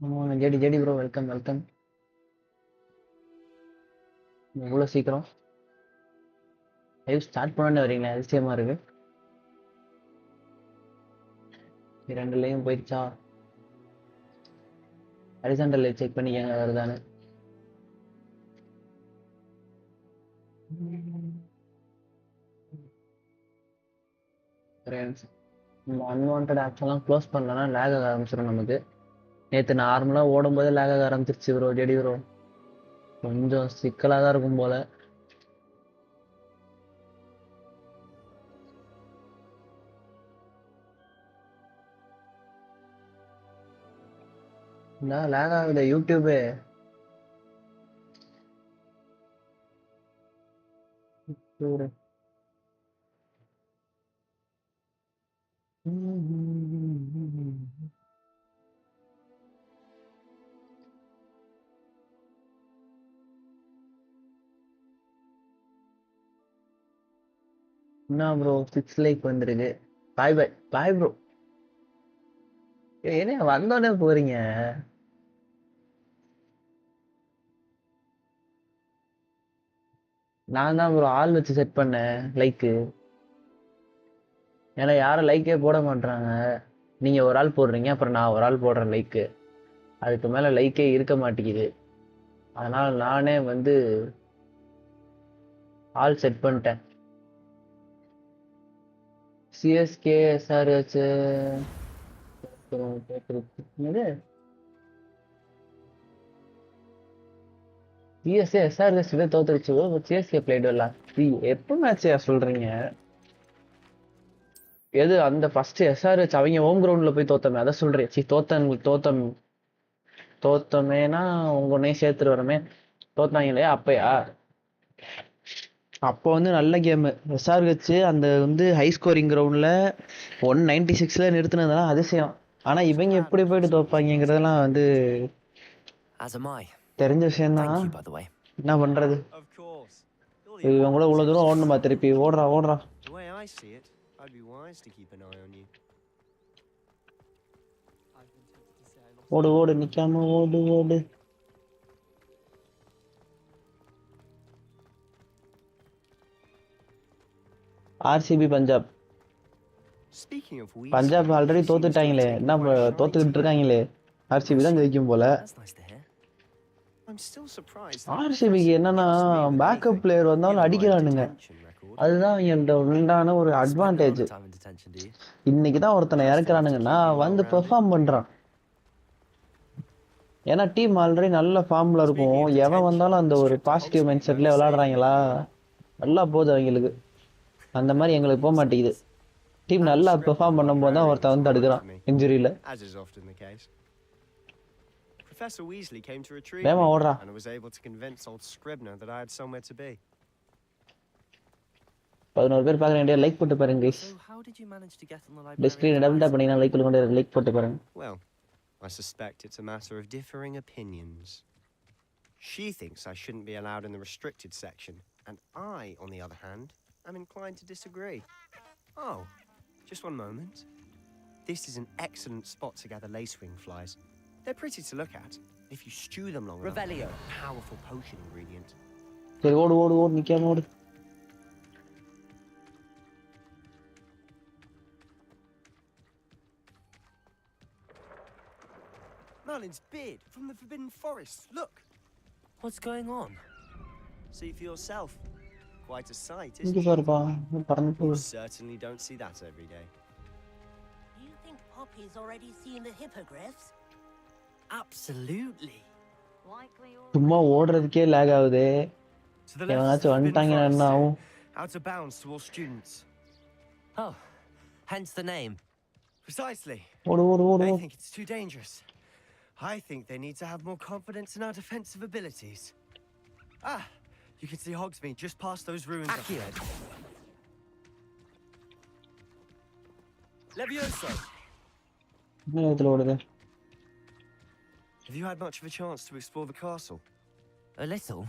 JD bro welcome welcome. இவ்வளோ சீக்கிரம் live start பண்ணோன்னு வரீங்களா? அதிசயமா இருக்கு. ரெண்டுலேயும் போயிடுச்சா? ஹரிசாண்டல் செக் பண்ணிக்கங்க வருதானு. அன்வான்ட் ஆப்ஸ்லாம் க்ளோஸ் பண்ணலன்னா லேக் ஆக ஆரம்பிச்சிடும் நமக்கு. நேற்று நார்மலாக ஓடும்போது லேக் ஆக ஆரம்பிச்சிருச்சு ப்ரோ. ஜெடி ப்ரோ கொஞ்சம் சிக்கலாக தான் இருக்கும் போல. லேக் ஆகுது யூடியூபு. என்ன ப்ரோ 6 லைக் வந்துருக்கு. பாய் பாய் பாய் ப்ரோ. என்ன வந்தோடனே போறீங்க? நான் தான் ப்ரோ ஆள் வச்சு செட் பண்ணேன் லைக்கு. ஏன்னா யாரும் லைக்கே போட மாட்டாங்க. நீங்க ஒரு ஆள் போடுறீங்க, அப்புறம் நான் ஒரு ஆள் போடுறேன் லைக்கு. அதுக்கு மேல லைக்கே இருக்க மாட்டேங்குது. அதனால நானே வந்து ஆள் செட் பண்ணிட்டேன். சிஎஸ்கே எஸ்ஆர்ஹெச் சிஎஸ்கே எஸ்ஆர்ஹெச் தோத்துருச்சு. சிஎஸ்கே பிளேட் வரலாம். எப்போ மேட்ச் சொல்றீங்க? எது அந்த ஃபர்ஸ்ட் எஸ்ஆர்ஹெச் அவங்க ஹோம் கிரவுண்ட்ல போய் தோத்தமே அதை சொல்றேன். தோத்தமேனா உங்க உடனே சேர்த்துட்டு வரமே. தோத்தாங்க இல்லையா அப்பயா? அப்போ வந்து நல்ல கேமு எஸ்ஆர்ஹெச். அந்த வந்து ஹை ஸ்கோரிங் கிரவுண்ட்ல 196ல நிறுத்தினதுலாம் அதிசயம். ஆனா இவங்க எப்படி போயிட்டு தோப்பாங்கிறதெல்லாம் வந்து தெரிஞ்ச விஷயம் தான். என்ன பண்றது? இவங்க கூட இவ்வளவு தூரம் ஓடணுமா? திருப்பி ஓடுறா ஓடுறா. ஓடு ஓடு நிக்காம ஓடு ஓடு. ஆர்சிபி பஞ்சாப். பஞ்சாப் ஆல்ரெடி தோத்துட்டாங்களே. என்ன தோத்துக்கிட்டு இருக்காங்களே. ஆர்சிபி தான் ஜெயிக்கும் போல. ஆர்சிபிக்கு என்னன்னா பேக்கப் பிளேயர் வந்தாலும் அடிக்கிறானுங்க. அதுதான் என்கிட்ட உண்டான ஒரு அட்வான்டேஜ். இன்னைக்குதான் ஒருத்தனை இறக்குறானுங்கன்னா வந்து பெர்ஃபார்ம் பண்றான். ஏன்னா டீம் ஆல்ரெடி நல்ல ஃபார்ம்ல இருக்கும். எவன் வந்தாலும் அந்த ஒரு பாசிட்டிவ் மைண்ட் செட்ல விளையாடுறாங்களா, நல்லா போகுது அவங்களுக்கு. அந்த மாதிரி எங்களுக்கு போக மாட்டேங்குது. டீம் நல்லா பெர்ஃபார்ம் பண்ணும்போது தான் ஒருத்தன் வந்து தடுக்கிறான் இன்ஜுரியில. Professor Weasley came to retrieve me, and I was able to convince old Scribner that I had somewhere to be. 11 பேர் பாக்குறீங்க. லைக் போட்டு பாருங்க गाइस. டிஸ்கிரின் டபுள் டாப் பண்ணீங்கன்னா லைக் கொடுங்க. லைக் போட்டு பாருங்க. Well, I suspect it's a matter of differing opinions. She thinks I shouldn't be allowed in the restricted section, and I, on the other hand, am inclined to disagree. Oh, just one moment. This is an excellent spot to gather lacewing flies. They're pretty to look at if you stew them long enough. Revelio, powerful potion ingredient. சரி ஓடு ஓடு ஓடு நிக்காம ஓடு. Merlin's beard from the Forbidden Forest. Look. What's going on? See for yourself. Quite a sight, isn't it? You certainly don't see that every day. Do you think Poppy's already seen the hippogriffs? Absolutely. சும்மா ஓடுறதுக்கே lock ஆகுது. எவனாச்சும் வந்துட்டாங்கன்னா என்ன ஆகும்? Out of bounds to all students. Oh, hence the name. Precisely. ஓடு ஓடு ஓடு. They think it's too dangerous. I think they need to have more confidence in our defensive abilities. Ah, you can see Hogsmeade just past those ruins up ahead. Levioso. என்னத்துல ஓடுது? Have you had much of a chance to explore the castle? A little.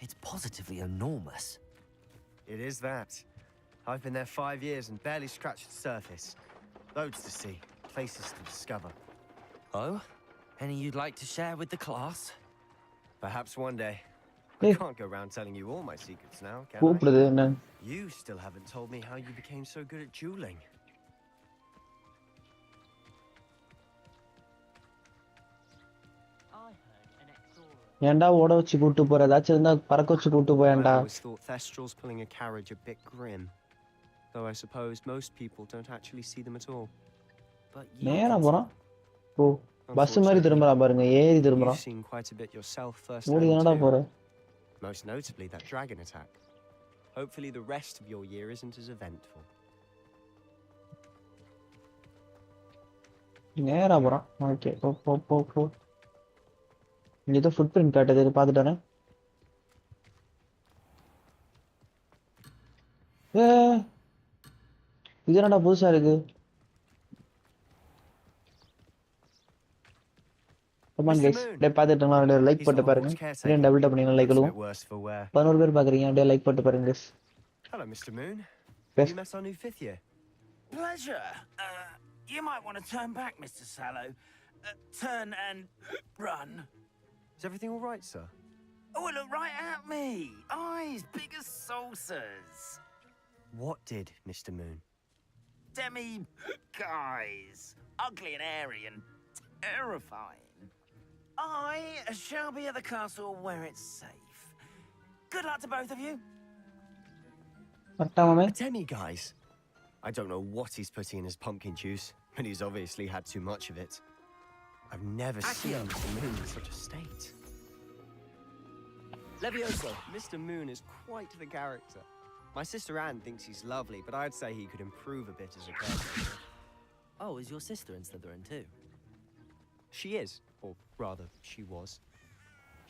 It's positively enormous. It is that. I've been there 5 years and barely scratched the surface. Loads to see, places to discover. Oh? Any you'd like to share with the class? Perhaps one day. Hey. I can't go around telling you all my secrets now, can I? கூப்பிடுது என்ன? You still haven't told me how you became so good at dueling. I heard an ex-aura. ஏன்டா ஓட வச்சு கூட்டு போற? ஏதாச்சும் இருந்தா பறக்க வச்சு கூட்டு I போயேன்டா. always thought Thestral's pulling a carriage a bit grim. Though I suppose most people don't actually see them at all. But you நேரா can போறான். ஓ பஸ் மாதிரி திரும்புறான் பாருங்க, ஏறி You've திரும்புறான். seen quite a bit yourself ஓடி firsthand என்னடா too. போற? Most notably that dragon attack. Hopefully the rest of your year isn't as eventful. நேரா போறான். ஓகே போ போ போ போ. இங்க ஏதோ ஃபுட் பிரிண்ட் காட்டுது, பார்த்துட்டு வரேன். ஏ இது என்னடா புதுசா இருக்கு? Come on Mr. Guys, Moon. டேய் பார்த்துட்டுங்களா? அப்படியே லைக் He's போட்டு the பாருங்க. Hogwarts caretaker. அப்படியே டபுள் டேப் பண்ணீங்க, லைக் Looks a கொடுங்க. bit worse for wear. 11 பேர் பாக்குறீங்க, அப்படியே லைக் போட்டு பாருங்க guys. Hello, Mr. Moon. Yes. You met our new 5th year. Pleasure. You might want to turn back, Mr. Sallow. Turn and run. Is everything all right, sir? Oh, look right at me. Eyes big as saucers. What did, Mr. Moon? Demi guys. Ugly and airy and terrifying. I shall be at the castle where it's safe. Good luck to both of you. கரெக்டா மாமே? Demi, guys. I don't know what he's putting in his pumpkin juice, but he's obviously had too much of it. I've never seen Mr. Moon in such a state. Levioso. Mr. Moon is quite the character. My sister Anne thinks he's lovely, but I'd say he could improve a bit as a person. Oh, is your sister in Slytherin too? She is, or rather, she was.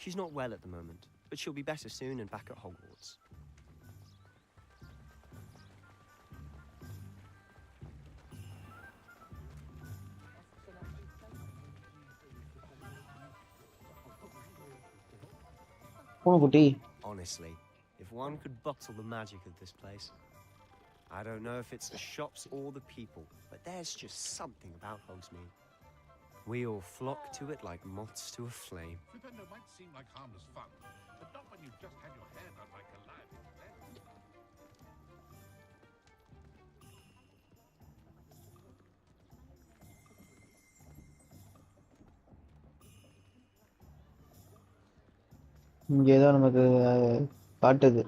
She's not well at the moment, but she'll be better soon and back at Hogwarts. பூனைக்குட்டி. Honestly, if one could bottle the magic of this place. I don't know if it's the shops or the people, but there's just something about Hogsmeade. We all flock to it like moths to a flame. Flipendo might seem like harmless fun, but not when you've just had your hair done like a lion. இங்க ஏதோ நமக்கு காட்டுது,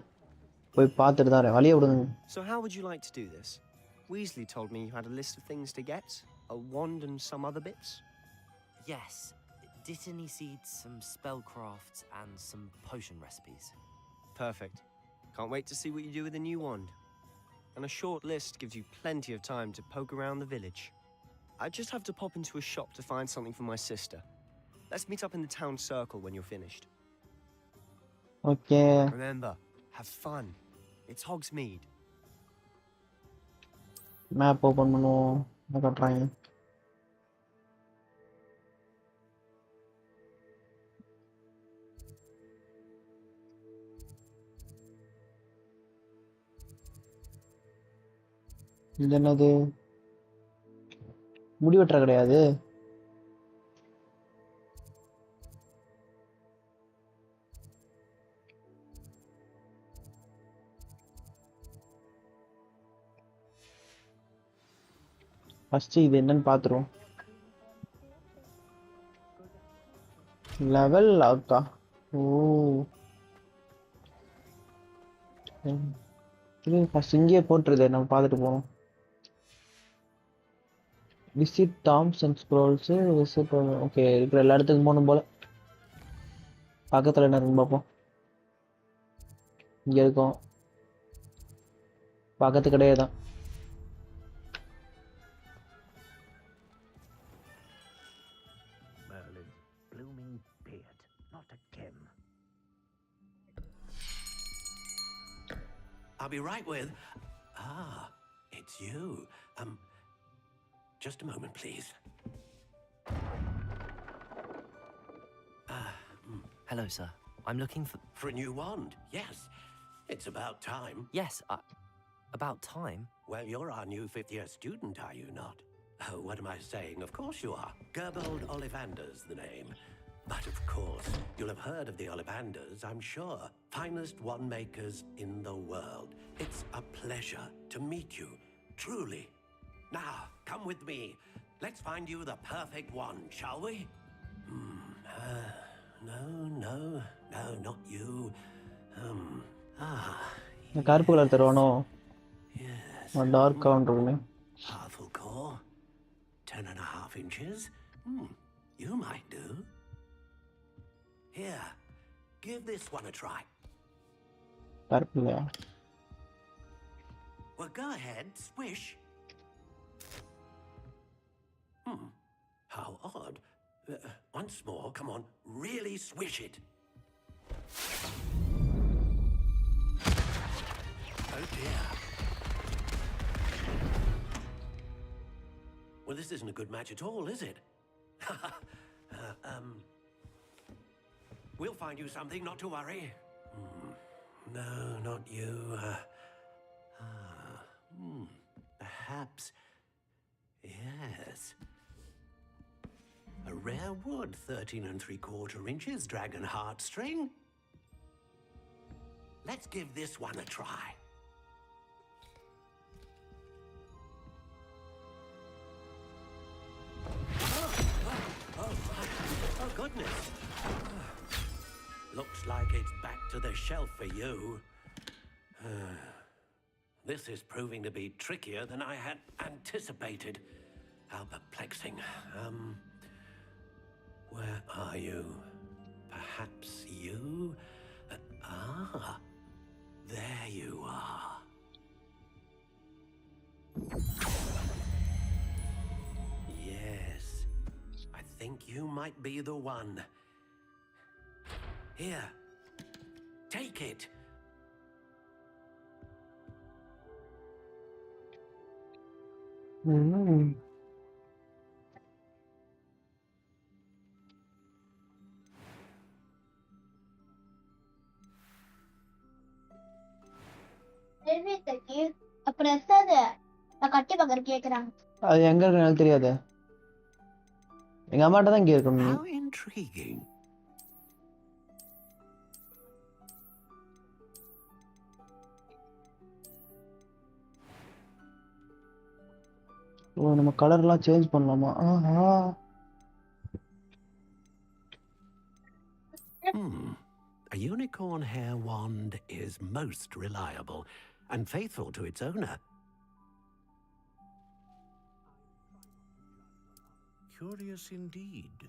போய் பார்த்துட்டு தான் வரேன். வழியை விடுங்க. So how would you like to do this? Weasley told me you had a list of things to get, a wand and some other bits. Yes. Dittany seeds, some spellcrafts, and some potion recipes. Perfect. Can't wait to see what you do with the new wand. And a short list gives you plenty of time to poke around the village. I just have to pop into a shop to find something for my sister. Let's meet up in the town circle when you're finished. Okay. Remember, have fun. It's Hogsmeade. Map open பண்ணுவோம். என்ன காட்டுறாங்க? இது என்னது? முடி வெட்டுற கிடையாது. First இது என்னன்னு பாத்துருவோம். லெவல் லாக்கா? ஓ இது ஃபர்ஸ்ட் இங்கேயே போட்டுருது, நம்ம பார்த்துட்டு போகணும். Visit Tom's and scrolls. Visit okay, இருக்கிற எல்லா இடத்துக்கும் போகணும் போல. பக்கத்தில் என்ன இருக்குன்னு பார்ப்போம். இங்கே இருக்கோம், பக்கத்து கடையே தான். Merlin's blooming beard, not a Kim. I'll be right with... Ah, it's you. Just a moment, please. Hello, sir. I'm looking for... For a new wand, yes. It's about time. Yes, about time? Well, you're our new 5th-year student, are you not? Oh, what am I saying? Of course you are. Gerbold Ollivander's the name. But of course, you'll have heard of the Ollivanders, I'm sure. Finest wand makers in the world. It's a pleasure to meet you, truly. Now, come with me. Let's find you the perfect wand, shall we? No, not you. இந்த கருப்பு colour தருவானோ Yes. Dark counter இருக்குமே. Powerful core. 10.5 inches. You might do. Here, give this one a try. கருப்பு இல்லையா? Well, go ahead, swish. How odd. Once more, come on, really swish it. Oh dear. Well, this isn't a good match at all, is it? We'll find you something, not to worry. No, not you. Perhaps. Yes. A rare wood, 13 3/4 inches, dragon heartstring. Let's give this one a try. Oh, goodness. Looks like it's back to the shelf for you. This is proving to be trickier than I had anticipated. How perplexing. Where are you? Perhaps you? There you are. Yes, I think you might be the one. Here, take it. அது எங்க இருக்குன்னு எனக்கு தெரியாது. எங்க அம்மாட்ட தான் கேட்கணும் நீ. How intriguing. ஓ நம்ம கலர்லாம் சேஞ்ச் பண்ணலாமா? ஆஹா. A unicorn hair wand is most reliable and faithful to its owner. Curious indeed.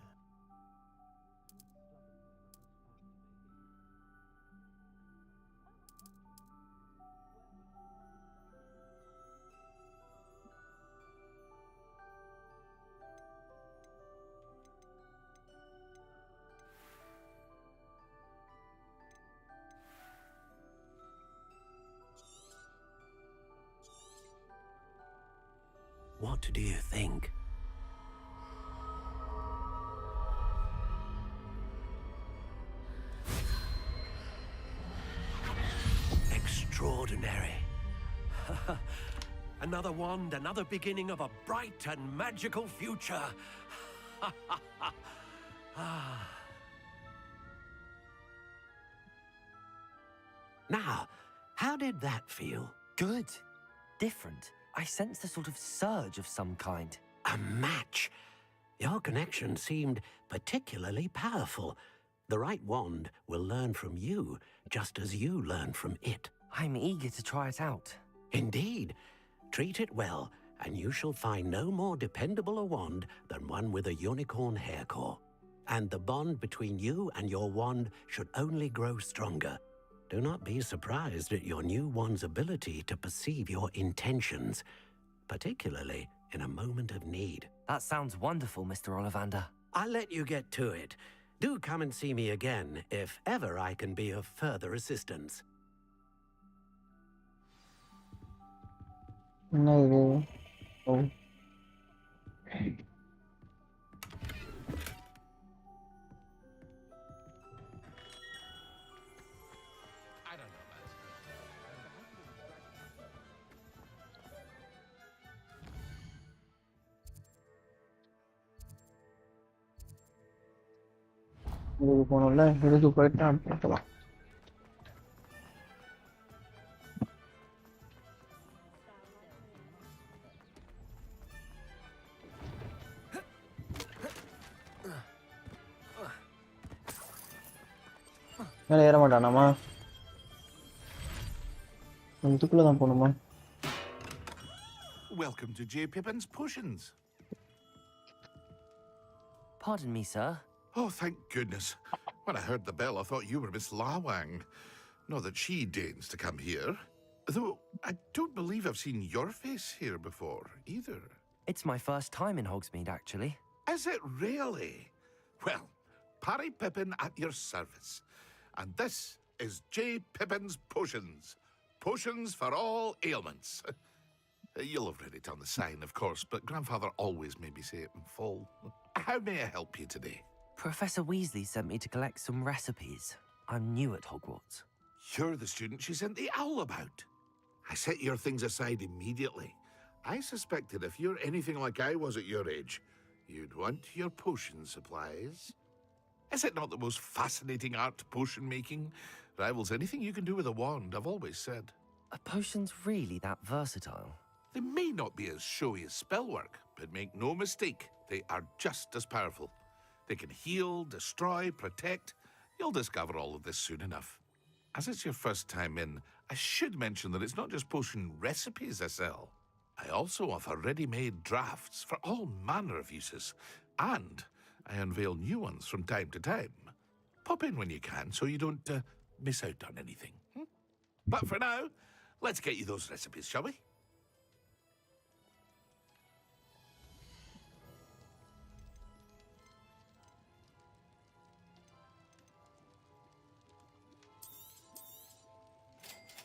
What do you think? Extraordinary. Another wand, another beginning of a bright and magical future. Now, how did that feel? Good. Different. I sensed a sort of surge of some kind. A match. Your connection seemed particularly powerful. The right wand will learn from you, just as you learn from it. I'm eager to try it out. Indeed. Treat it well, and you shall find no more dependable a wand than one with a unicorn hair core. And the bond between you and your wand should only grow stronger. Do not be surprised at your new wand's ability to perceive your intentions, particularly in a moment of need. That sounds wonderful, Mr. Ollivander. I'll let you get to it. Do come and see me again if ever I can be of further assistance. என்ன இது? ஓ I don't know, Master. இதுக்கு போகணும்ல, இதுக்கு போயிட்டு பார்க்கலாம். மேலே ஏற மாட்டானாமா? இதுக்குள்ள தான் போகணுமா? Welcome to J. Pippin's Potions. Pardon me, sir. Oh, thank goodness. When I heard the bell, I thought you were Miss Lawang. Not that she deigns to come here. Though, I don't believe I've seen your face here before, either. It's my first time in Hogsmeade, actually. Is it really? Well, Parry Pippin at your service. And this is J. Pippin's Potions. Potions for all ailments. You'll have read it on the sign, of course, but Grandfather always made me say it in full. How may I help you today? Professor Weasley sent me to collect some recipes. I'm new at Hogwarts. You're the student she sent the owl about. I set your things aside immediately. I suspected if you're anything like I was at your age, you'd want your potion supplies. Is it not the most fascinating art, potion making? Rivals anything you can do with a wand, I've always said. Are potions really that versatile? They may not be as showy as spellwork, but make no mistake, they are just as powerful. They can heal, destroy, protect. You'll discover all of this soon enough. As it's your first time in, I should mention that it's not just potion recipes I sell. I also offer ready-made drafts for all manner of uses, and I unveil new ones from time to time. Pop in when you can so you don't miss out on anything. But for now, let's get you those recipes, shall we?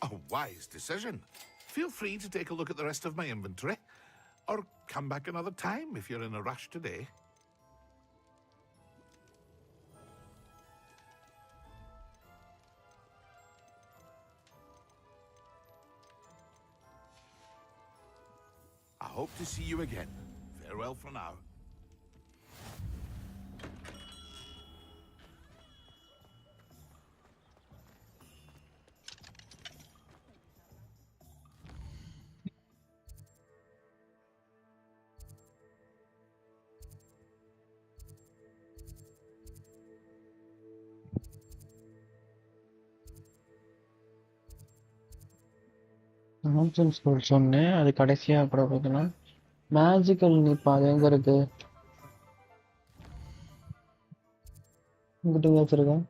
A wise decision. Feel free to take a look at the rest of my inventory, or come back another time if you're in a rush today. I hope to see you again. Farewell for now. Nonsense school சொன்னேன், அது கடைசியா கூட பார்த்தீங்கன்னா magical நிப்பா. அது எங்க இருக்கு? இங்கிட்ட வச்சிருக்கேன்.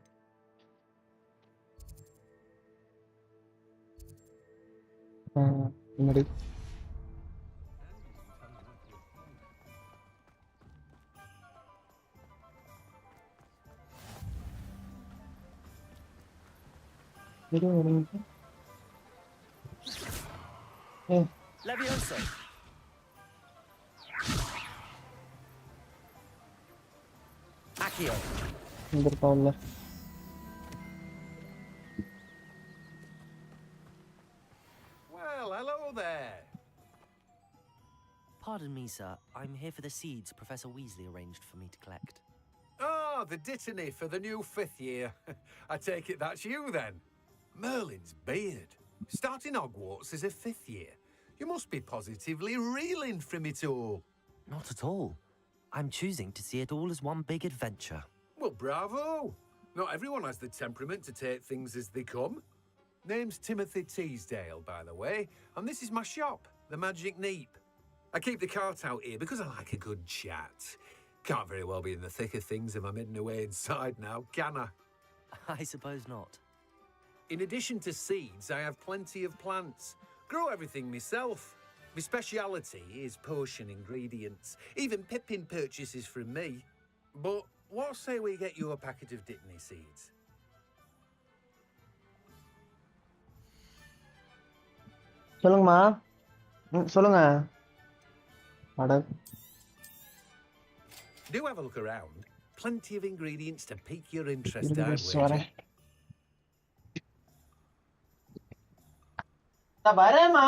முன்னாடி ஒரு நிமிஷம். Levioso! Accio! இங்க இருக்கான்ல. Well, hello there. Pardon me, sir. I'm here for the seeds Professor Weasley arranged for me to collect. Oh, the dittany for the new 5th year. I take it that's you then. Merlin's beard. Starting Hogwarts as a 5th year. You must be positively reeling from it all. Not at all. I'm choosing to see it all as one big adventure. Well, bravo. Not everyone has the temperament to take things as they come. Name's Timothy Teasdale, by the way, and this is my shop, the Magic Neep. I keep the cart out here because I like a good chat. Can't very well be in the thick of things if I'm hidden away inside now, can I? I suppose not. In addition to seeds, I have plenty of plants. Grow everything myself. My speciality is potion ingredients. Even Pippin purchases from me. But what say we get you a packet of dittany seeds? சொல்லுங்கம்மா. சொல்லுங்க. அட Do have a look around. Plenty of ingredients to pique your interest, இருங்க, I'd wager. வரேன். நான் வரேம்மா.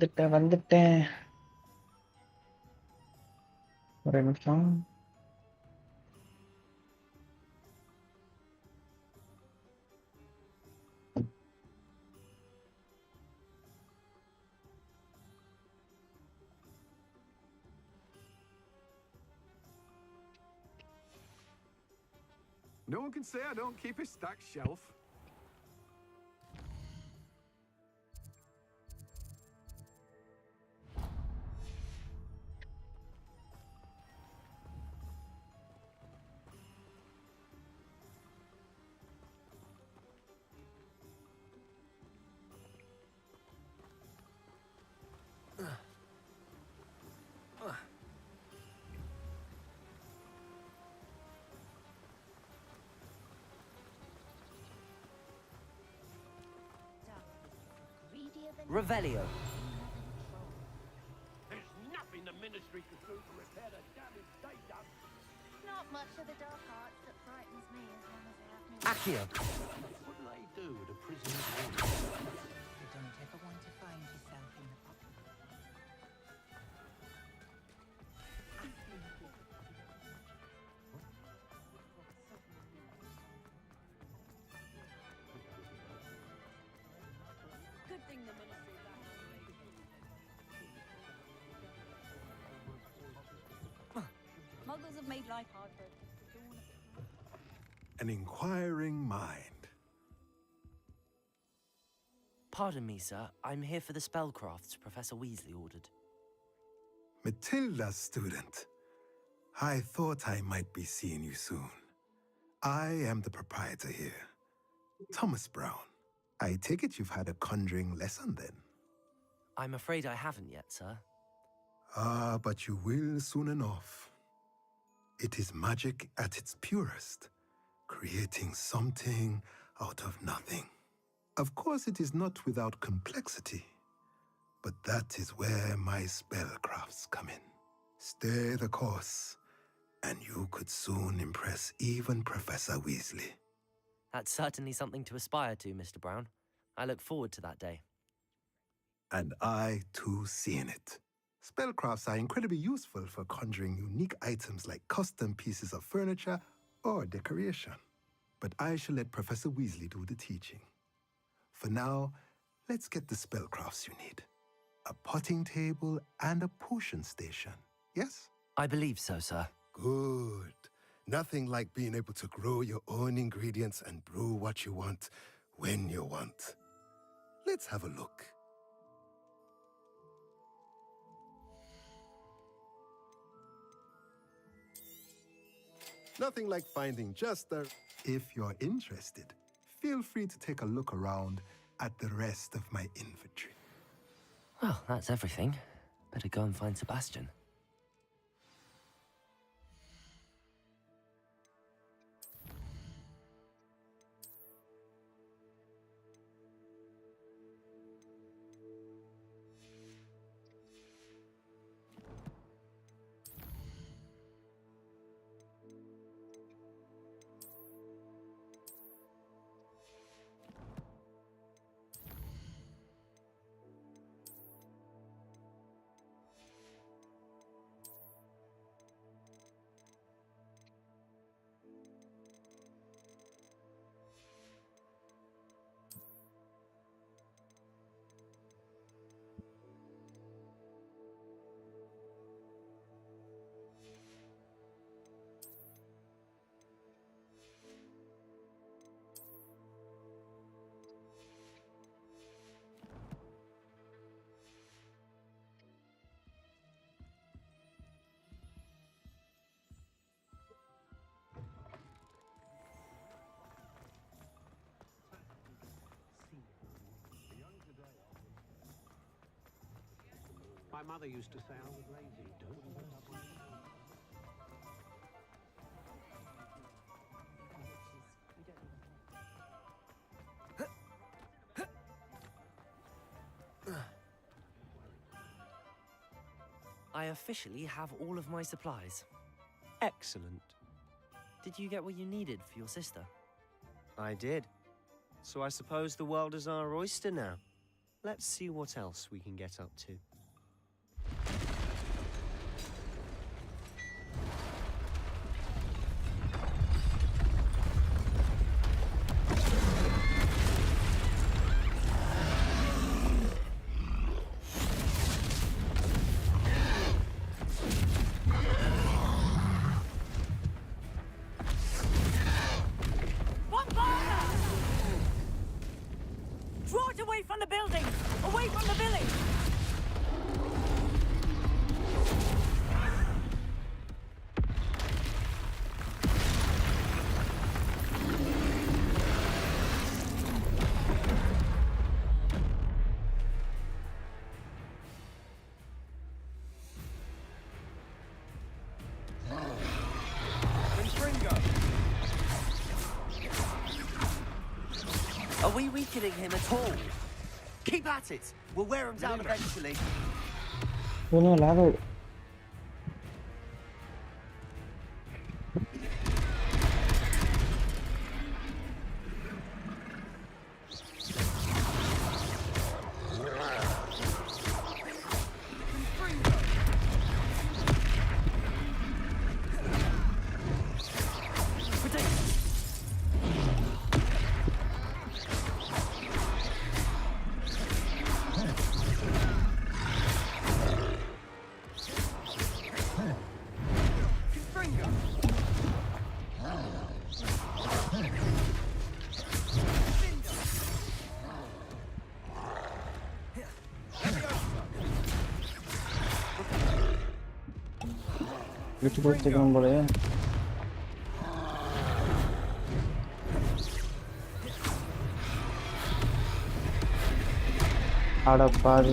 வந்துட்டேன். ஒரு நிமிஷம். No one can say I don't keep a stacked shelf. Revelio. There's nothing the ministry could do to repair the damage they done. Not much of the dark arts that frightens me as long as I have me. Accio. What do they do to prisoners? You don't ever want to find yourself in the pocket. Good thing the ministry Muggles have made life hard for us. An inquiring mind. Pardon me, sir. I'm here for the spellcrafts Professor Weasley ordered. Matilda's student. I thought I might be seeing you soon. I am the proprietor here, Thomas Brown. I take it you've had a conjuring lesson then? I'm afraid I haven't yet, sir. Ah, but you will soon enough. It is magic at its purest, creating something out of nothing. Of course, it is not without complexity, but that is where my spellcrafts come in. Stay the course, and you could soon impress even Professor Weasley. That's certainly something to aspire to, Mr. Brown. I look forward to that day. And I, too, see in it. Spellcrafts are incredibly useful for conjuring unique items like custom pieces of furniture or decoration. But I shall let Professor Weasley do the teaching. For now, let's get the spellcrafts you need. A potting table and a potion station, yes? I believe so, sir. Good. Nothing like being able to grow your own ingredients and brew what you want when you want. Let's have a look. Nothing like finding just the... If you're interested, feel free to take a look around at the rest of my inventory. Well, that's everything. Better go and find Sebastian. My mother used to say I was lazy. Don't put up with I officially have all of my supplies. Excellent. Did you get what you needed for your sister? I did. So I suppose the world is our oyster now. Let's see what else we can get up to. Draw it away from the building! Away from the village! Are we weakening him at all? Keep at it. We'll wear him down eventually. No, lag. Which goes to come bola ya? Ada par.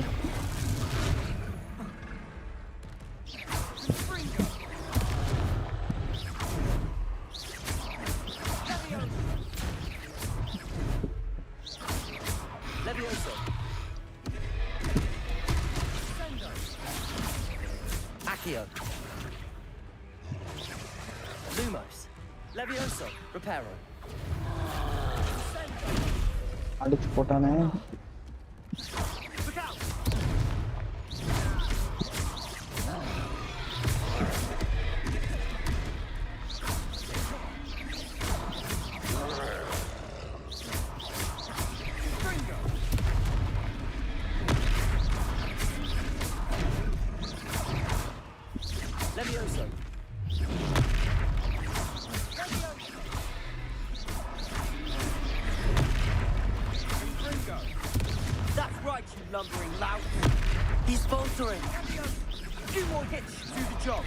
Accio. Lumos. Levioso. Reparo. அடிச்சு போட்டானே. Levioso. That's right, you lumbering lout. He's faltering. Few more hits to do the job.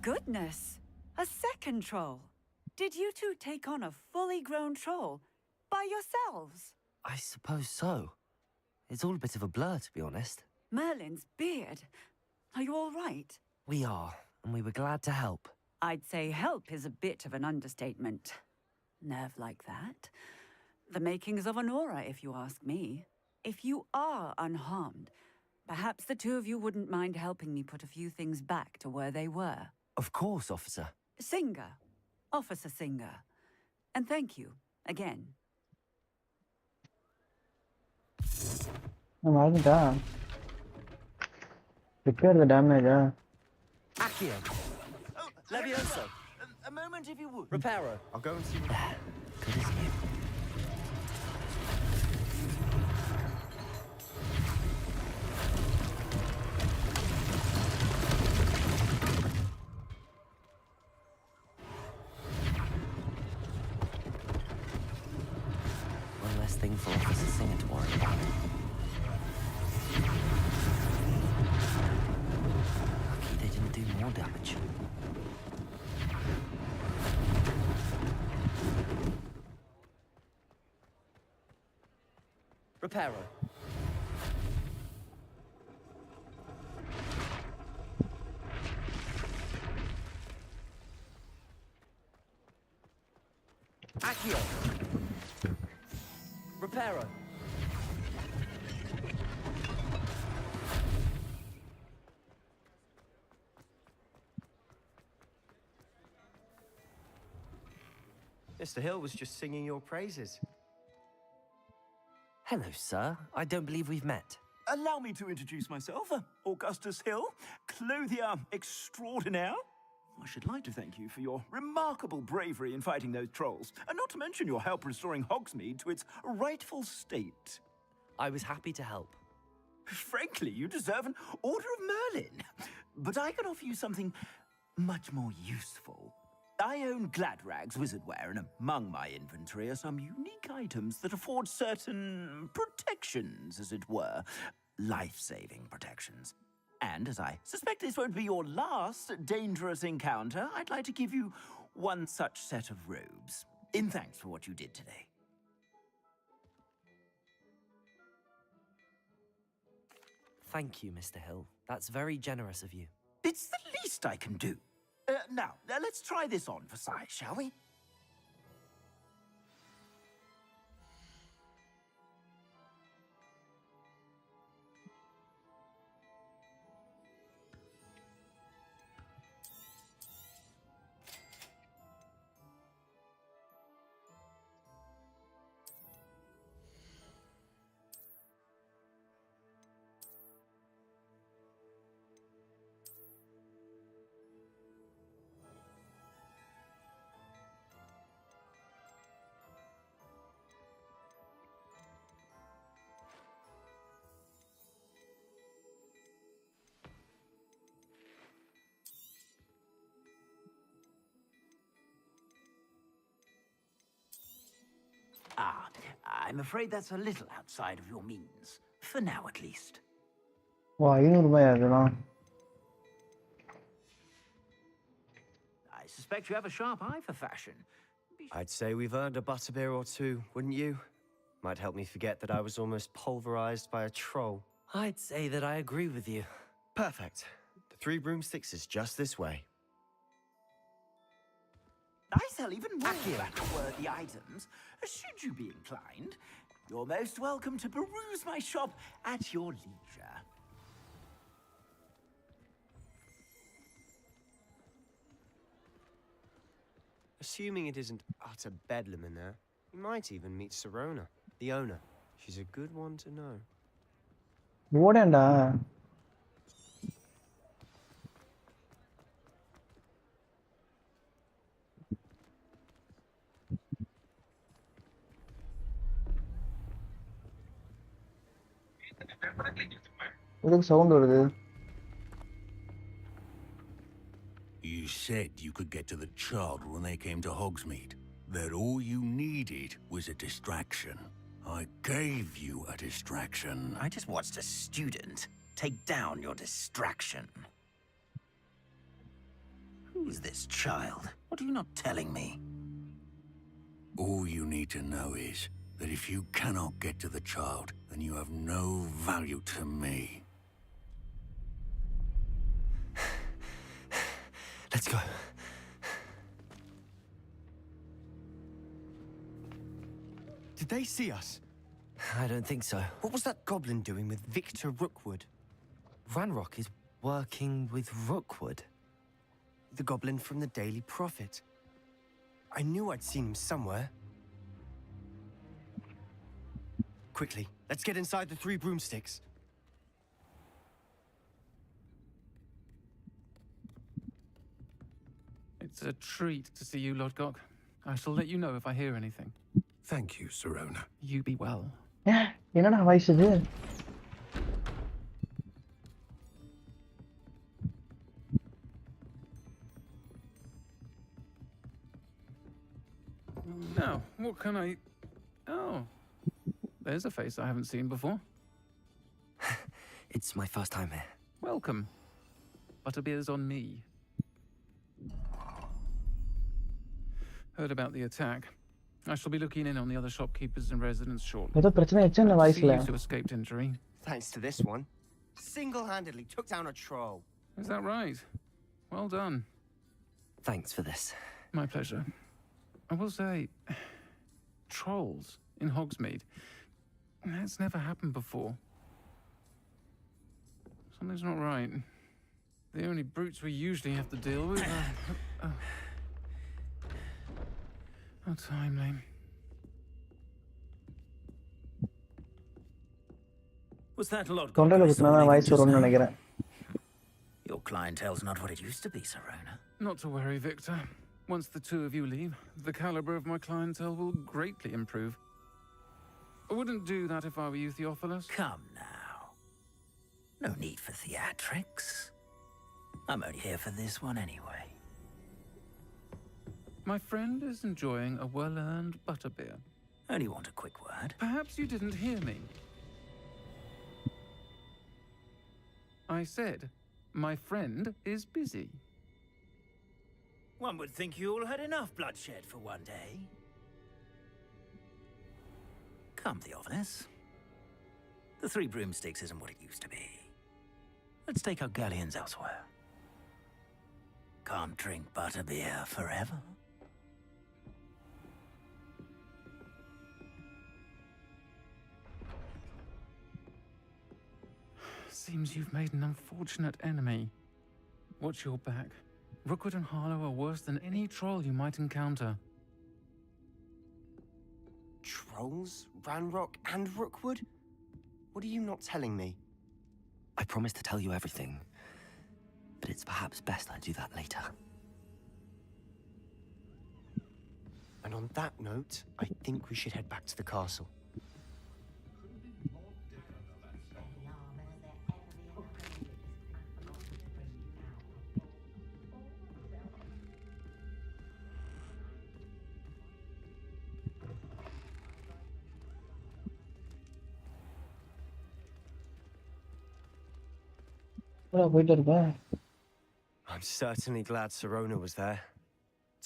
Goodness! A second troll. Did you two take on a fully grown troll by yourselves? I suppose so. It's all a bit of a blur, to be honest. Merlin's beard. Are you all right? We are, and we were glad to help. I'd say help is a bit of an understatement. Nerve like that. The makings of an aura, if you ask me. If you are unharmed, perhaps the two of you wouldn't mind helping me put a few things back to where they were. Of course, officer. Singer. Officer Singer. And thank you, again. Repair the damage, Accio. Oh, Levioso. A moment, if you would. Reparo. I'll go and see. Good as new. One less thing for Officer Singer to worry about. more damage. Reparo. Accio. Reparo. Mr. Hill was just singing your praises. Hello, sir. I don't believe we've met. Allow me to introduce myself. Augustus Hill, clothier extraordinaire. I should like to thank you for your remarkable bravery in fighting those trolls, and not to mention your help restoring Hogsmeade to its rightful state. I was happy to help. Frankly, you deserve an Order of Merlin. But I can offer you something much more useful. I own Gladrag's wizardware, and among my inventory are some unique items that afford certain protections, as it were. Life-saving protections. And as I suspect this won't be your last dangerous encounter, I'd like to give you one such set of robes, in thanks for what you did today. Thank you, Mr. Hill. That's very generous of you. It's the least I can do. Now, let's try this on for size, shall we? I'm afraid that's a little outside of your means. For now, at least. Wow, $500 அதெல்லாம். I suspect you have a sharp eye for fashion. I'd say we've earned a butterbeer or two, wouldn't you? Might help me forget that I was almost pulverized by a troll. I'd say that I agree with you. Perfect. The 3 broomsticks is just this way. I sell even more worthy items. Should you be inclined, you're most welcome to peruse my shop at your leisure. Assuming it isn't utter bedlam in there, you might even meet Sirona, the owner. She's a good one to know. ஓடேன்டா. எதுக்கு sound வருது? You said you could get to the child when they came to Hogsmeade. That all you needed was a distraction. I gave you a distraction. I just watched a student take down your distraction. Who is this child? What are you not telling me? All you need to know is that if you cannot get to the child, then you have no value to me. Let's go. Did they see us? I don't think so. What was that goblin doing with Victor Rookwood? Ranrock is working with Rookwood. The goblin from the Daily Prophet. I knew I'd seen him somewhere. Quickly, let's get inside the 3 broomsticks. It's a treat to see you, Lord Gok. I shall let you know if I hear anything. Thank you, Sirona. You be well. என்னடா voice இது? Now, what can I... Oh, there's a face I haven't seen before. It's my first time here. Welcome. Butterbeer's on me. Heard about the attack. I shall be looking in on the other shopkeepers and residents shortly. ஏதோ பிரச்சனை ஆயிடுச்சு இந்த Glad to see வாய்ஸ்ல. you two escaped injury. Thanks to this one. Single-handedly took down a troll. Is that right? Well done. Thanks for this. My pleasure. I will say, trolls in Hogsmeade. That's never happened before. Something's not right. The only brutes we usually have to deal with are... How timely. Was that Lord தொண்டையில Godfrey குத்துனா summoning voice just வரும்னு now? நினைக்கிறேன். Your clientele's not what it used to be, Serona. Not to worry, Victor. Once the two of you leave, the caliber of my clientele will greatly improve. I wouldn't do that if I were you, Theophilus. Come now. No need for theatrics. I'm only here for this one anyway. My friend is enjoying a well-earned butterbeer. Only want a quick word. Perhaps you didn't hear me. I said, my friend is busy. One would think you all had enough bloodshed for one day. Come, Theophilus. The Three Broomsticks isn't what it used to be. Let's take our galleons elsewhere. Can't drink butterbeer forever. Seems you've made an unfortunate enemy. Watch your back. Rookwood and Harlow are worse than any troll you might encounter. Trolls? Ranrock and Rookwood? What are you not telling me? I promise to tell you everything, but it's perhaps best I do that later. And on that note, I think we should head back to the castle. போயிட்டு இருக்கேன். I'm certainly glad Serona was there.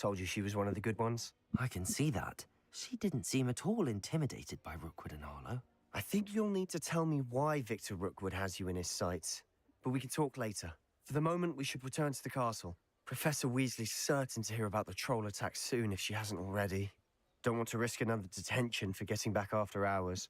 Told you she was one of the good ones. I can see that. She didn't seem at all intimidated by Rookwood and Harlow. I think you'll need to tell me why Victor Rookwood has you in his sights. But we can talk later. For the moment, we should return to the castle. Professor Weasley's certain to hear about the troll attack soon if she hasn't already. Don't want to risk another detention for getting back after hours.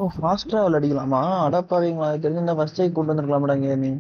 O fast travel அடிக்கலாமா? அடப்பாவீங்களா, தெரிஞ்சிருந்தா ஃபர்ஸ்டே கூட்டு வந்திருக்கலாம்டா இங்க நீ.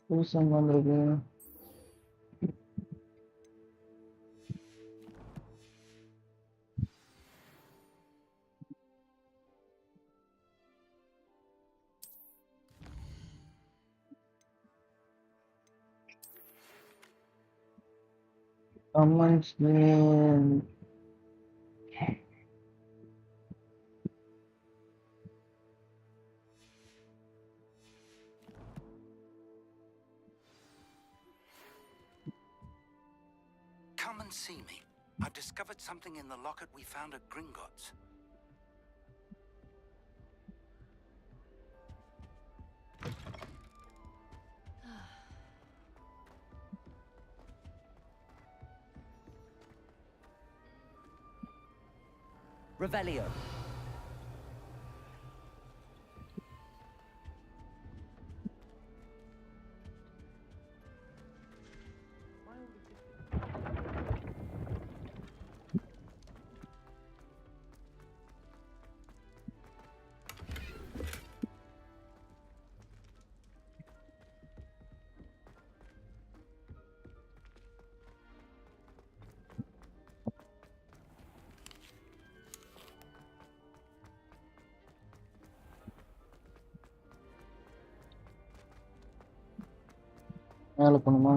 புதுசா வந்திருக்கு. Someone's name. Come and see me. I've discovered something in the locket we found at Gringotts. Revelio. மேல போணுமா?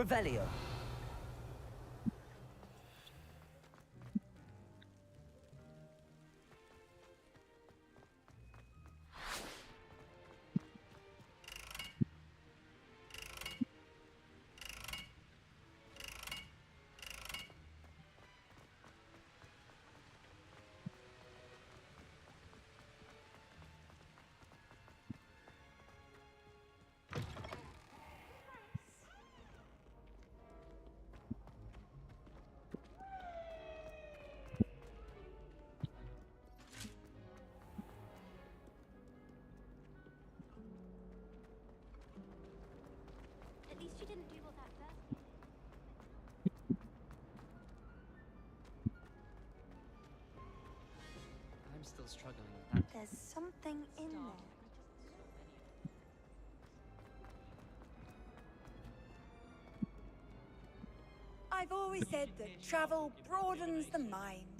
Revelio. At least you didn't do all that first. I'm still struggling with that. There's something in there. I've always said that travel broadens the mind.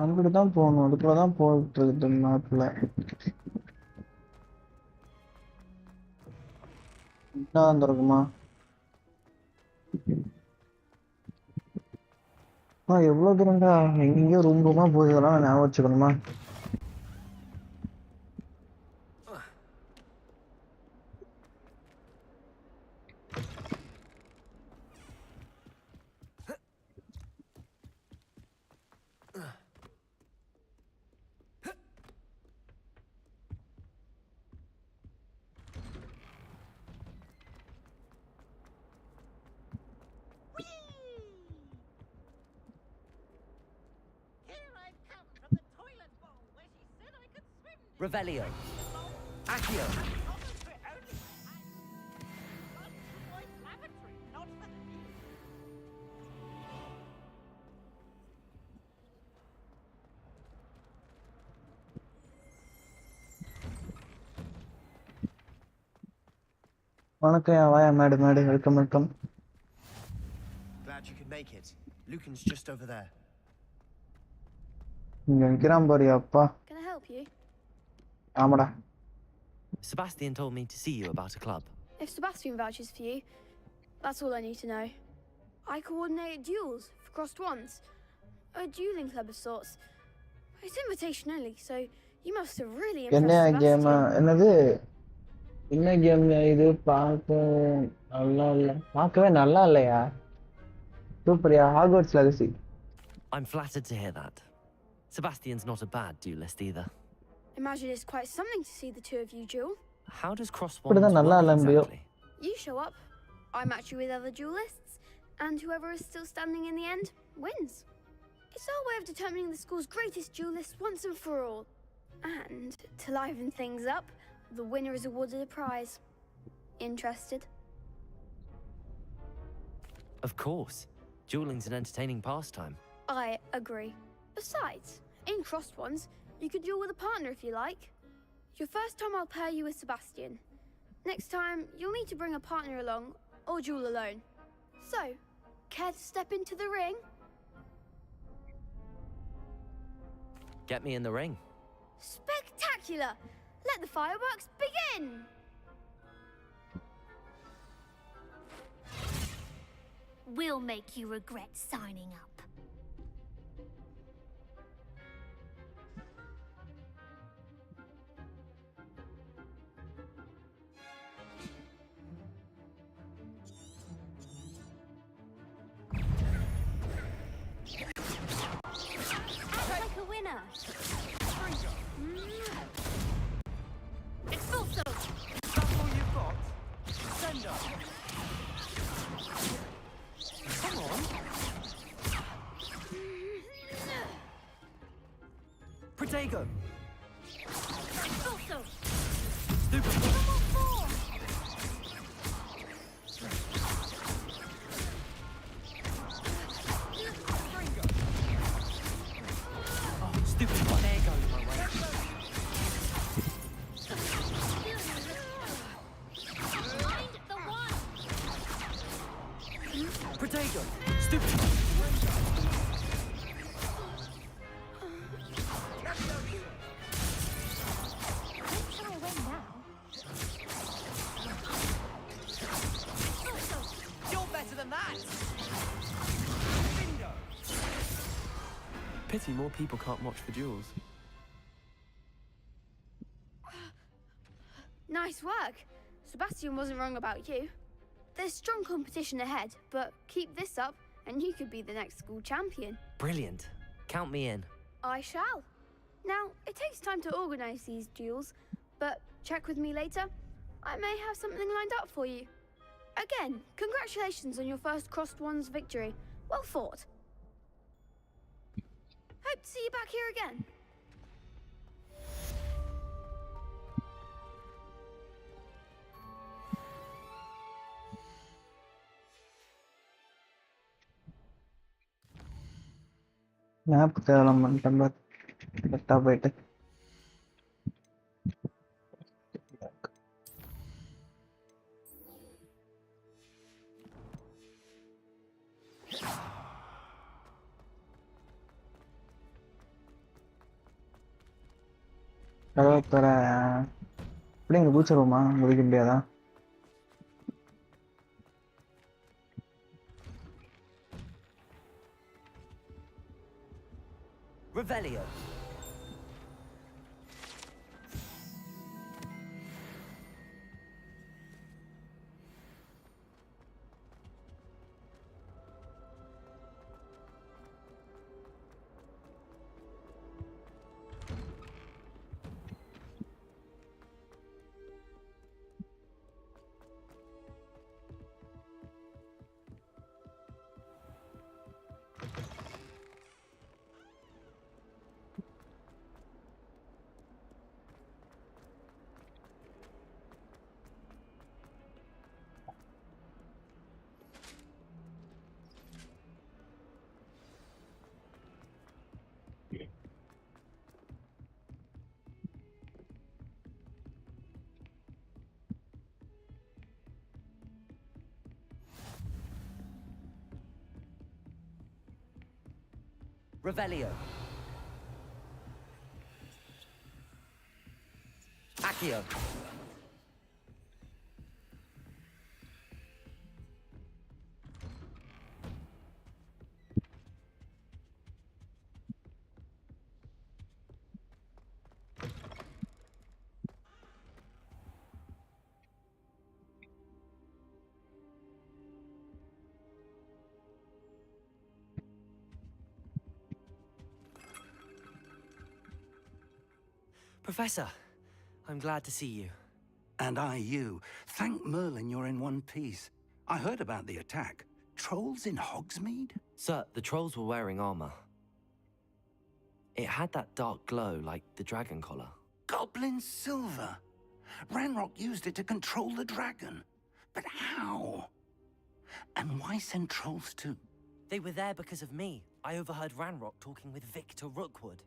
அங்கிட்டு தான் போகணும். அதுக்குள்ள தான் போயிட்டு இருக்குது மேப்ல. என்ன வந்திருக்குமா? எவ்வளவு தூரம்டா? எங்கேயோ ரூம் ரூமா போகுதெல்லாம் நான் ஞாபகம் வச்சுக்கணுமா? Revelio. Accio. வணக்கம் வாயா madam welcome welcome. Glad you could make it. Lucan's just over there. இங்க நிக்கிறான் பாரு அப்பா. Can I help you? ஆமாடா. Sebastian told me to see you about a club. If Sebastian vouches for you, that's all I need to know. I coordinate duels for crossed ones. A dueling club of sorts. It's invitation only, so you must have really impressed Sebastian. என்னது? என்ன game இது? பார்க்கவே நல்லா இல்லையா? சூப்பர்யா. Hogwarts Legacy. I'm flattered to hear that. Sebastian's not a bad duelist either. Imagine it's quite something to see the two of you duel. How does cross இப்படிதான் wands நல்லா work இல்ல முடியும். exactly? You show up, இப்படிதான் நல்லா இல்ல முடியும். you show up, I match you with other duelists, and whoever is still standing in the end wins. It's our way of determining the school's greatest duelist once and for all. And to liven things up, the winner is awarded a prize. Interested? Of course. Dueling's an entertaining pastime. I agree. Besides, in crossed ones, you could duel with a partner if you like. Your first time I'll pair you with Sebastian. Next time, you'll need to bring a partner along, or duel alone. So, care to step into the ring? Get me in the ring. Spectacular! Let the fireworks begin! We'll make you regret signing up. Act like a winner. Expulso! That's all you've got? Send up. Come on. Protego. Expulso! Stupid. Come on, form! Oh, stupid one. There goes my way. Find the one! Protego. Stupid. Don't shy away now. You're better than that. Bingo. Pity more people can't watch the duels. Nice work. Sebastian wasn't wrong about you. There's strong competition ahead, but keep this up and you could be the next school champion. Brilliant. Count me in. I shall. Now, it takes time to organise these duels, but check with me later. I may have something lined up for you. Again, congratulations on your first Crossed Ones victory. Well fought. Hope to see you back here again. Map தேவலாம் பண்ணிட்டேன் பார். கரெக்டா போயிட்டு. கதவை தர எப்படி இங்க பூச்சிருவோமா முடிக்க முடியாதா? Revelio. Revelio. Accio. Professor, I'm glad to see you. And I you. Thank Merlin you're in one piece. I heard about the attack. Trolls in Hogsmeade? Sir, the trolls were wearing armor. It had that dark glow like the dragon collar. Goblin silver. Ranrock used it to control the dragon. But how? And why send trolls to... They were there because of me. I overheard Ranrock talking with Victor Rookwood.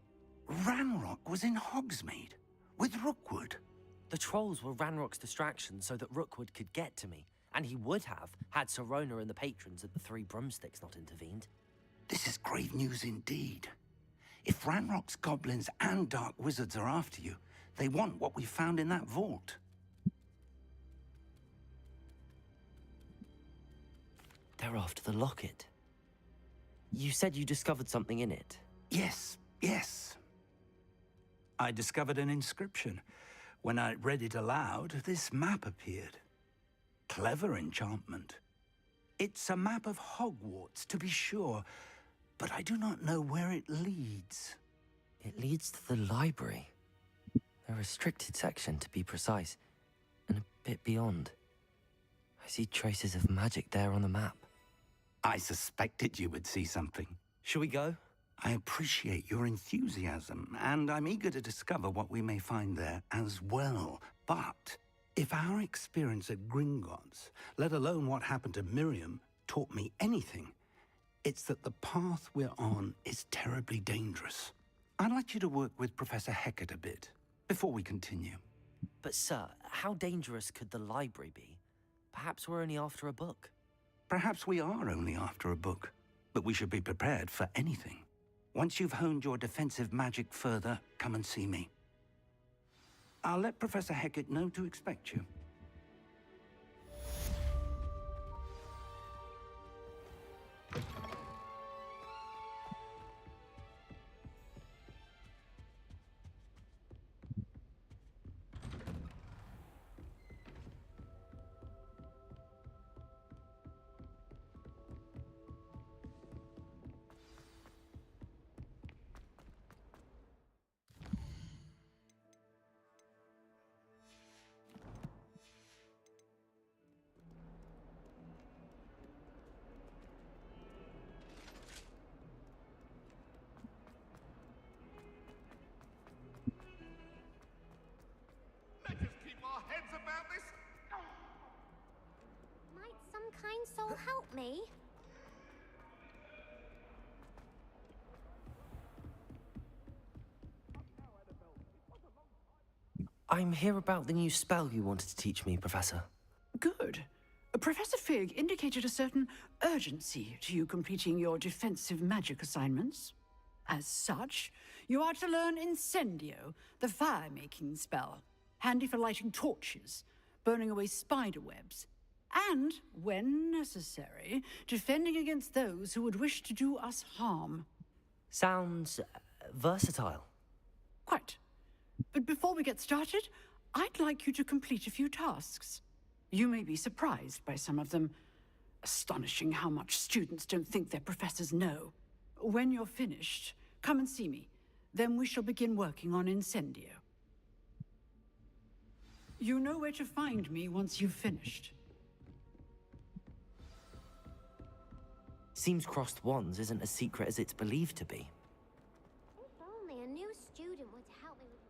Ranrock was in Hogsmeade? With Rookwood? The trolls were Ranrock's distraction so that Rookwood could get to me. And he would have, had Sirona and the patrons at the Three Broomsticks not intervened. This is grave news indeed. If Ranrock's goblins and dark wizards are after you, they want what we found in that vault. They're after the locket. You said you discovered something in it. Yes, yes. I discovered an inscription. When I read it aloud, this map appeared. Clever enchantment. It's a map of Hogwarts, to be sure, but I do not know where it leads. It leads to the library. A restricted section, to be precise, and a bit beyond. I see traces of magic there on the map. I suspected you would see something. Shall we go? I appreciate your enthusiasm, and I'm eager to discover what we may find there as well. But if our experience at Gringotts, let alone what happened to Miriam, taught me anything, it's that the path we're on is terribly dangerous. I'd like you to work with Professor Hecat a bit before we continue. But sir, how dangerous could the library be? Perhaps we're only after a book. Perhaps we are only after a book, but we should be prepared for anything. Once you've honed your defensive magic further, come and see me. I'll let Professor Hecat know to expect you. Might some kind soul help me? I'm here about the new spell you wanted to teach me, Professor. Good. Professor Fig indicated a certain urgency to you completing your defensive magic assignments. As such, you are to learn Incendio, the fire-making spell, handy for lighting torches, burning away spider webs, and, when necessary, defending against those who would wish to do us harm. Sounds versatile. Quite. But before we get started, I'd like you to complete a few tasks. You may be surprised by some of them. Astonishing how much students don't think their professors know. When you're finished, come and see me. Then we shall begin working on Incendio. You know where to find me once you've finished. Seems crossed wands isn't as secret as it's believed to be. If only a new student would help me with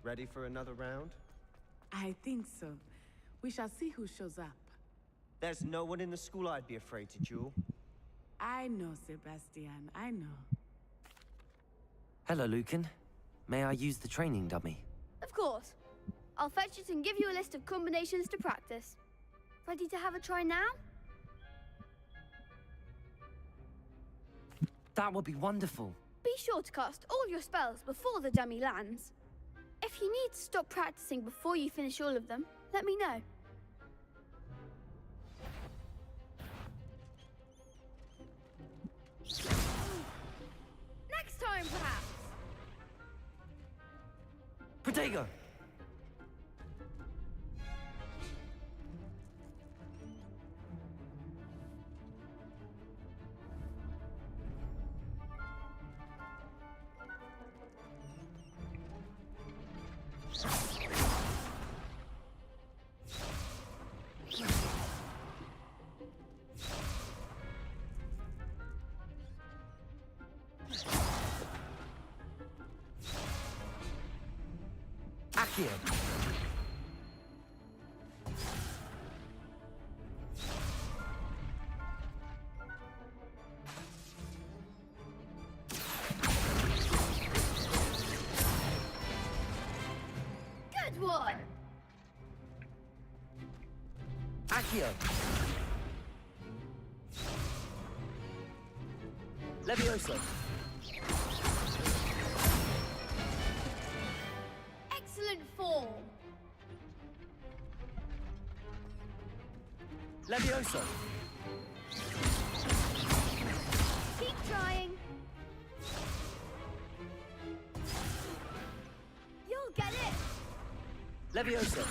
Ready for another round? I think so. We shall see who shows up. There's no one in the school I'd be afraid to duel. I know, Sebastian. I know. Hello, Lucan. May I use the training dummy? Of course. I'll fetch it and give you a list of combinations to practice. Ready to have a try now? That would be wonderful. Be sure to cast all your spells before the dummy lands. If you need to stop practicing before you finish all of them, let me know. Next time, perhaps. Protego! Accio. Good one. Accio. Levioso. Excellent form. Levioso. Keep trying. You'll get it. Levioso.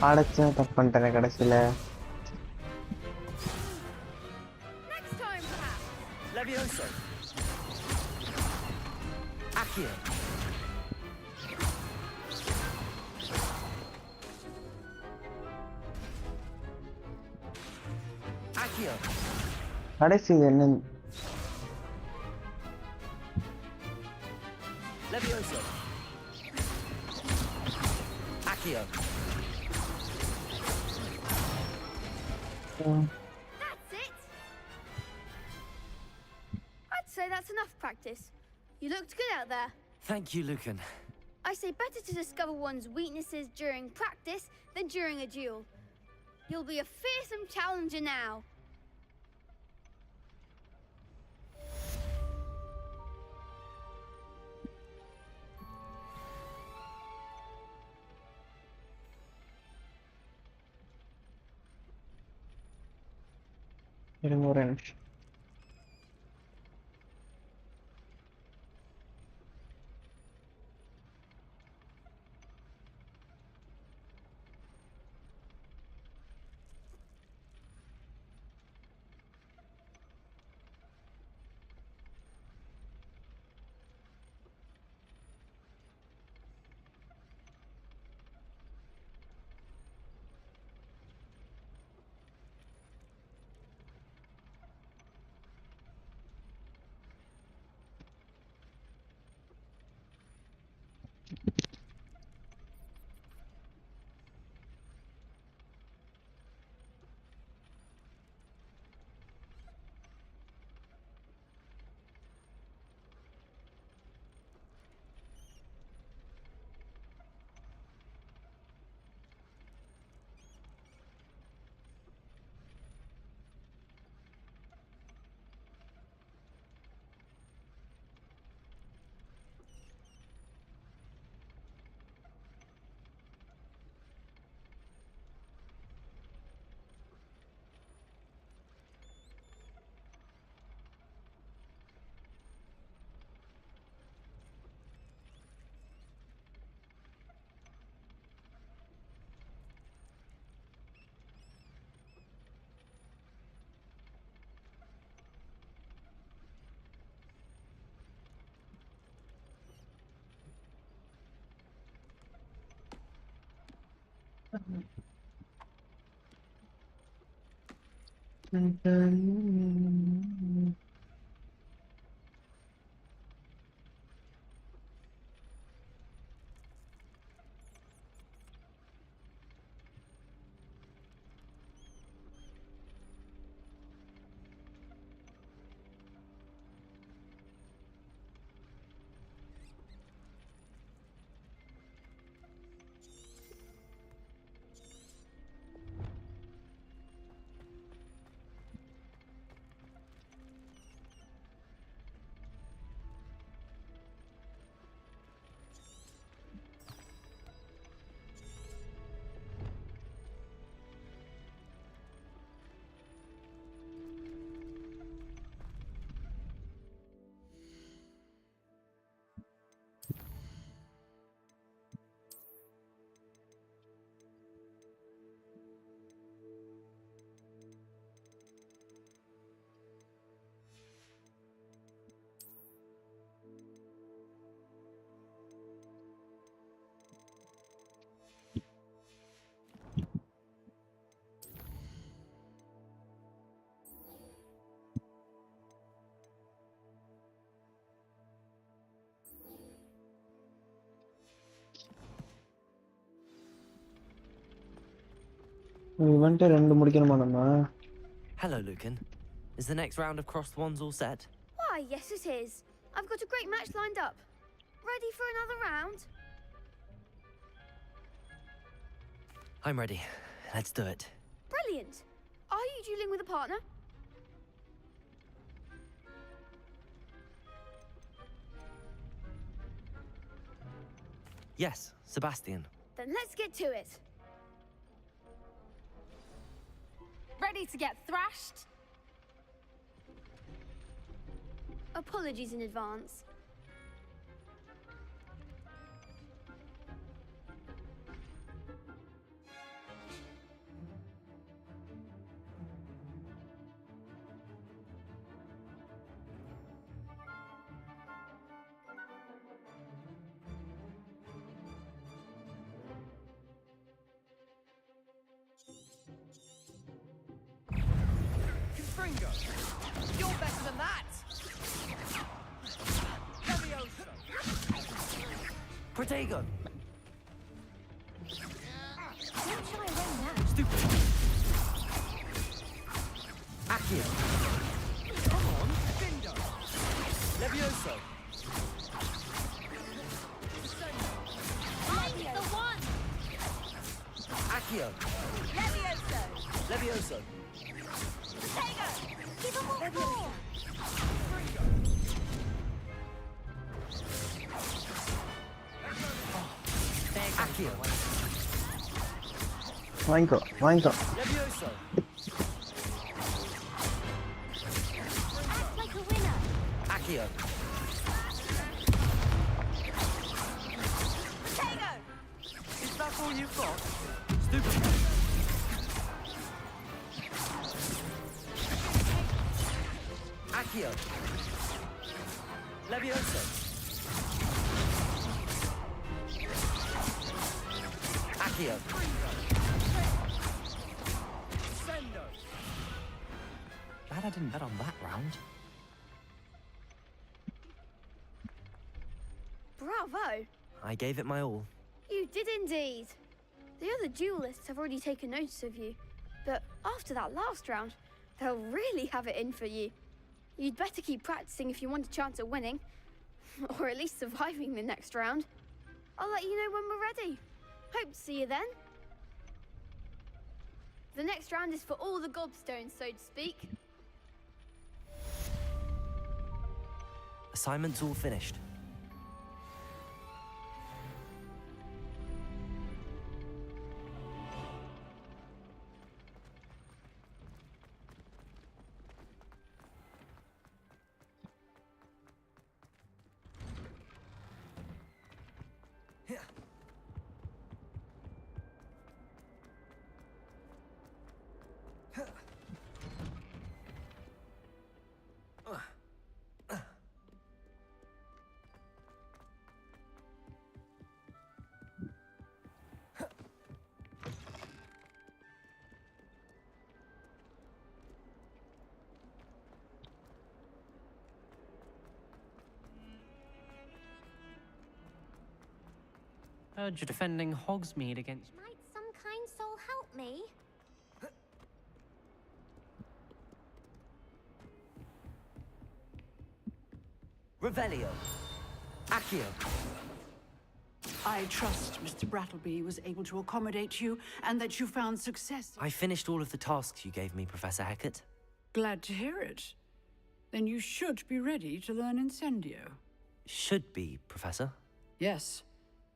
அடைச்ச தப்பு பண்ணிட்டேனே கடைசியில. Next time, perhaps. Levioso. Accio. Accio. கடைசி என்ன? Levioso. Accio. That's it. I'd say that's enough practice. You looked good out there. Thank you, Lucan. I say better to discover one's weaknesses during practice than during a duel. You'll be a fearsome challenger now. இருங்க ஒரு நிமிஷம். இவன்ட்ட ரெண்டு முடிக்கணுமா நம்ம? Hello, Lucan. Is the next round of crossed wands all set? Why, yes it is. I've got a great match lined up. Ready for another round? I'm ready. Let's do it. Brilliant. Are you dueling with a partner? Yes, Sebastian. Then let's get to it. Ready to get thrashed? Apologies in advance. Confringo! You're better than that! Levioso! Protego! Don't shy away now. Stupid! Accio! Come on, Findo! Levioso! I'm the one. Accio! Levioso. Levioso! Protego. Give him what for. Accio! வாங்கிக்கோ. Levioso! Act like a winner. Accio! Protego. Is that all you've got? Stupid! Accio! Levioso! Accio! Sendo! Glad I didn't bet on that round. Bravo. I gave it my all. You did indeed. The other duelists have already taken notice of you, but after that last round, they'll really have it in for you. You'd better keep practicing if you want a chance at winning, or at least surviving the next round. I'll let you know when we're ready. Hope to see you then. The next round is for all the gobstones, so to speak. Assignment's all finished. Heard you're defending Hogsmeade against... Might some kind soul help me? Revelio! Accio! I trust Mr. Brattleby was able to accommodate you and that you found success. I finished all of the tasks you gave me, Professor Hecat. Glad to hear it. Then you should be ready to learn Incendio. Should be, Professor. Yes.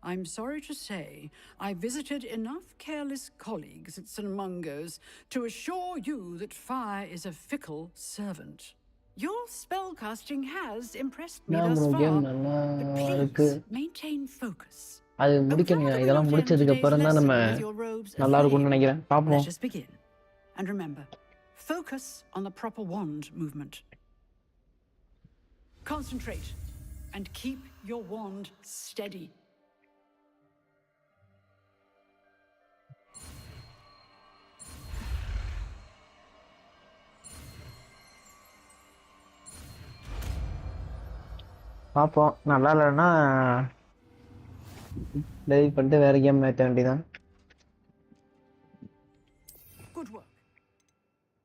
I'm sorry to say, I visited enough careless colleagues at St. Mungo's to assure you that fire is a fickle servant. Your spellcasting has impressed me thus far, but please maintain focus. அது முடிக்கணுங்க. இதெல்லாம் முடிச்சதுக்கு அப்புறம் தான் நம்ம நல்லா இருக்கும்னு நினைக்கிறேன். பாப்போம். Let us begin. And remember, focus on the proper wand movement. Concentrate and keep your wand steady. பாப்போம். நல்லா இல்லைன்னா டெலிட் பண்ணிட்டு வேற கேம் ஏற்ற வேண்டியதான்.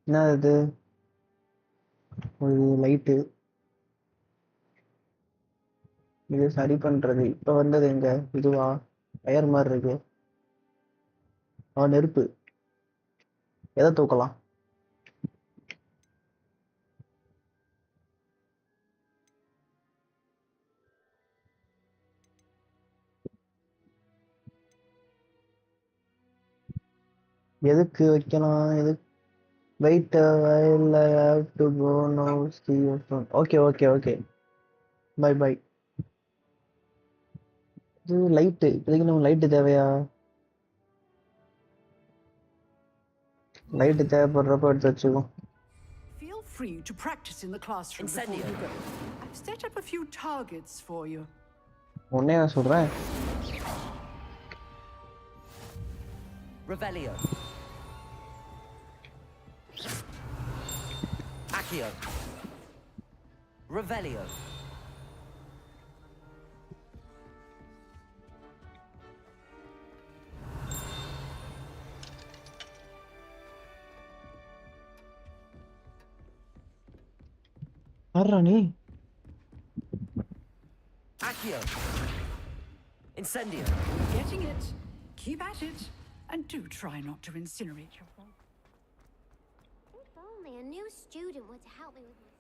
என்ன இது? ஒரு லைட்டு. இது சரி பண்றது. இப்ப வந்தது எங்க? இதுவா? ஃபயர் மாதிரி இருக்கு. நெருப்பு. எதை தூக்கலாம்? எதுக்கு வைக்கலாம்? எதுக்கு? Wait while I have to go now. See you soon. Okay okay okay. Bye bye. இது லைட்டு. இதுக்கு நம்ம லைட்டு தேவையா? லைட்டு தேவைப்படுறப்ப எடுத்து வச்சுக்கோ. Feel free to practice in the classroom before you go. I've set up a few targets for you. உடனே நான் சொல்றேன். Revelio. Accio. Revelio. யாரா நீ? Accio. Incendio. Getting it. Keep at it. And do try not to incinerate your fault. If only a new student were to help me with my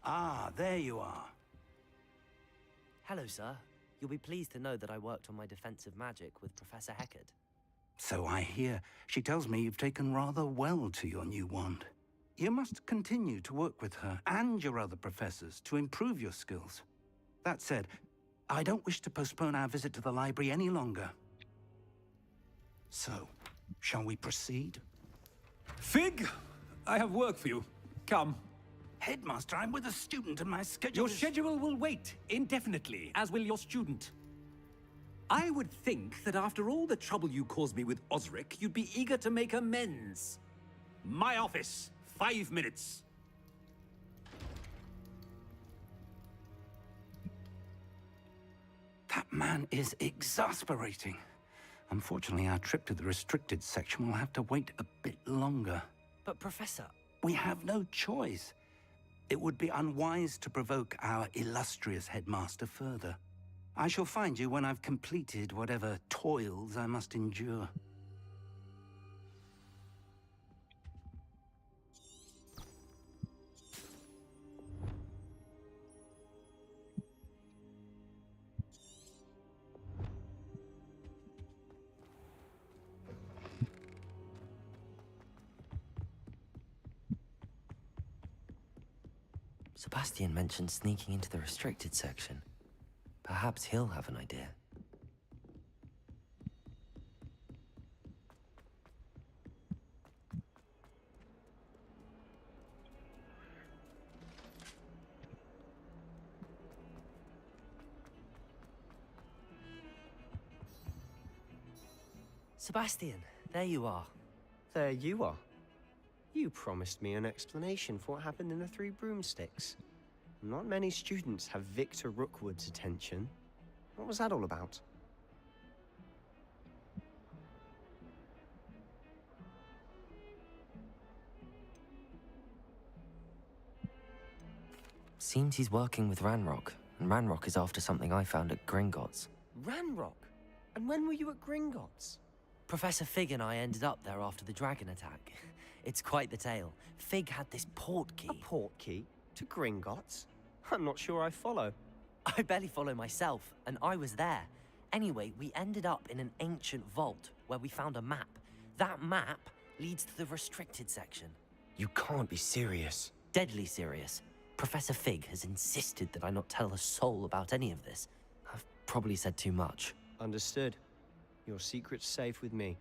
Ah, there you are. Hello, sir. You'll be pleased to know that I worked on my defensive magic with Professor Heckard. So I hear. She tells me you've taken rather well to your new wand. You must continue to work with her and your other professors to improve your skills. That said, I don't wish to postpone our visit to the library any longer. So, shall we proceed? Fig, I have work for you. Come. Headmaster, I'm with a student and my schedule Your schedule will wait indefinitely, as will your student. I would think that after all the trouble you caused me with Osric, you'd be eager to make amends. My office, 5 minutes. That man is exasperating. Unfortunately, our trip to the restricted section will have to wait a bit longer. But, Professor... We have no choice. It would be unwise to provoke our illustrious headmaster further. I shall find you when I've completed whatever toils I must endure. Sebastian mentioned sneaking into the restricted section. Perhaps he'll have an idea. Sebastian, there you are. There you are. You promised me an explanation for what happened in the Three Broomsticks. Not many students have Victor Rookwood's attention. What was that all about? Seems he's working with Ranrock, and Ranrock is after something I found at Gringotts. Ranrock? And when were you at Gringotts? Professor Fig and I ended up there after the dragon attack. It's quite the tale. Fig had this port key. A port key? To Gringotts? I'm not sure I follow. I barely follow myself, and I was there. Anyway, we ended up in an ancient vault where we found a map. That map leads to the restricted section. You can't be serious. Deadly serious. Professor Fig has insisted that I not tell a soul about any of this. I've probably said too much. Understood. Your secret's safe with me.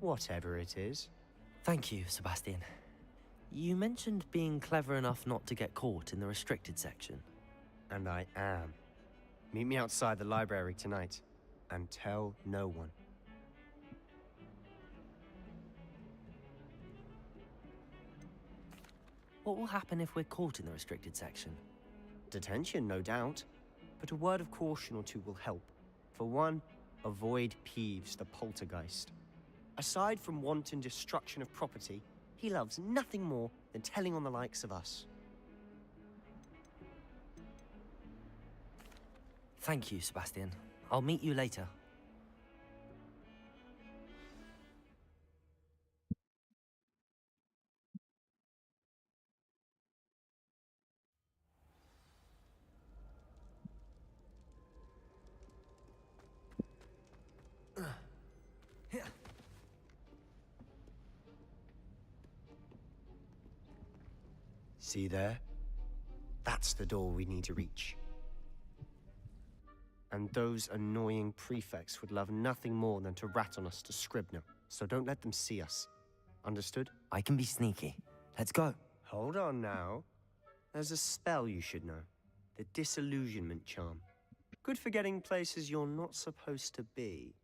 Whatever it is. Thank you, Sebastian. You mentioned being clever enough not to get caught in the restricted section. And I am. Meet me outside the library tonight, and tell no one. What will happen if we're caught in the restricted section? Detention, no doubt. But a word of caution or two will help. For one, avoid Peeves, the poltergeist. Aside from wanton destruction of property, he loves nothing more than telling on the likes of us. Thank you, Sebastian. I'll meet you later. See there? That's the door we need to reach. And those annoying prefects would love nothing more than to rat on us to Scribner, so don't let them see us. Understood? I can be sneaky. Let's go. Hold on now. There's a spell you should know. The Disillusionment Charm. Good for getting places you're not supposed to be.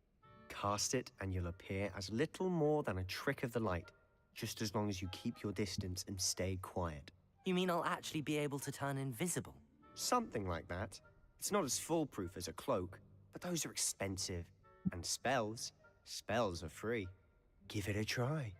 Cast it and you'll appear as little more than a trick of the light, just as long as you keep your distance and stay quiet. You mean I'll actually be able to turn invisible? Something like that. It's not as foolproof as a cloak, but those are expensive. And spells are free. Give it a try.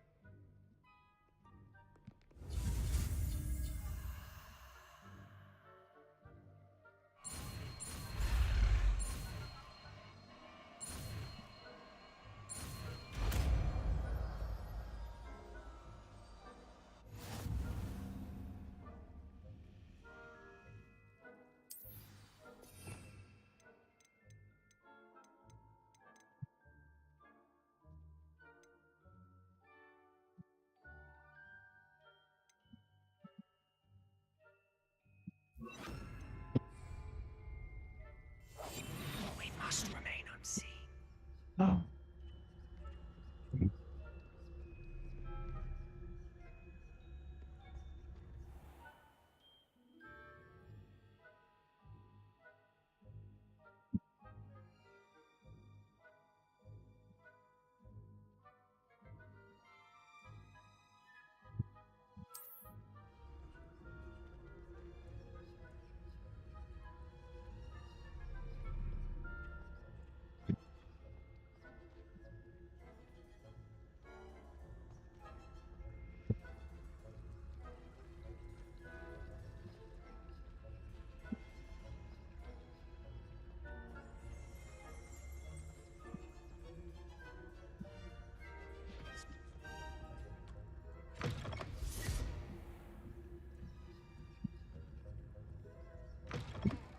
We must remain unseen. Oh.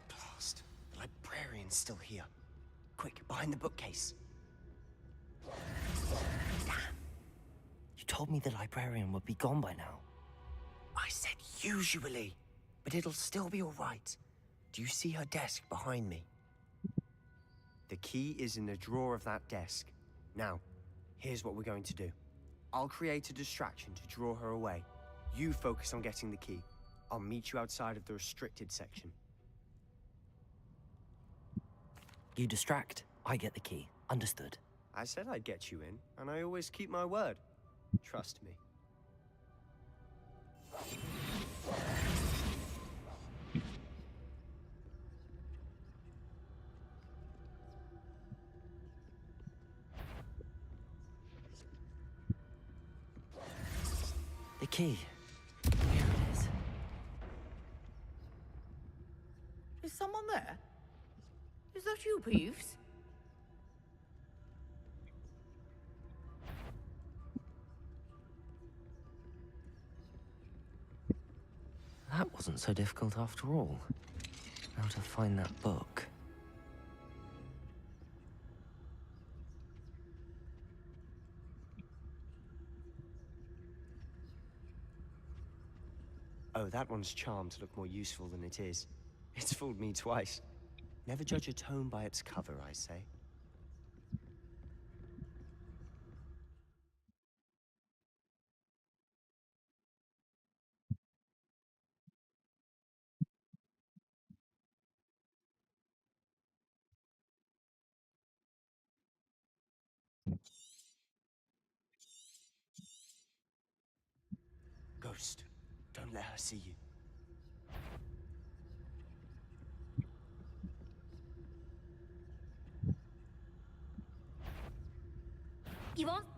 Blast. The librarian's still here. Quick, behind the bookcase. Damn. You told me the librarian would be gone by now. I said usually, but it'll still be all right. Do you see her desk behind me? The key is in the drawer of that desk. Now, here's what we're going to do. I'll create a distraction to draw her away. You focus on getting the key. I'll meet you outside of the restricted section. You distract, I get the key. Understood. I said I'd get you in, and I always keep my word. Trust me. The key. Here it is. Is someone there? Is that you, Peeves? That wasn't so difficult after all. How to find that book. Oh, that one's charmed to look more useful than it is. It's fooled me twice. Never judge a tome by its cover, I say. Ghost, don't let her see you.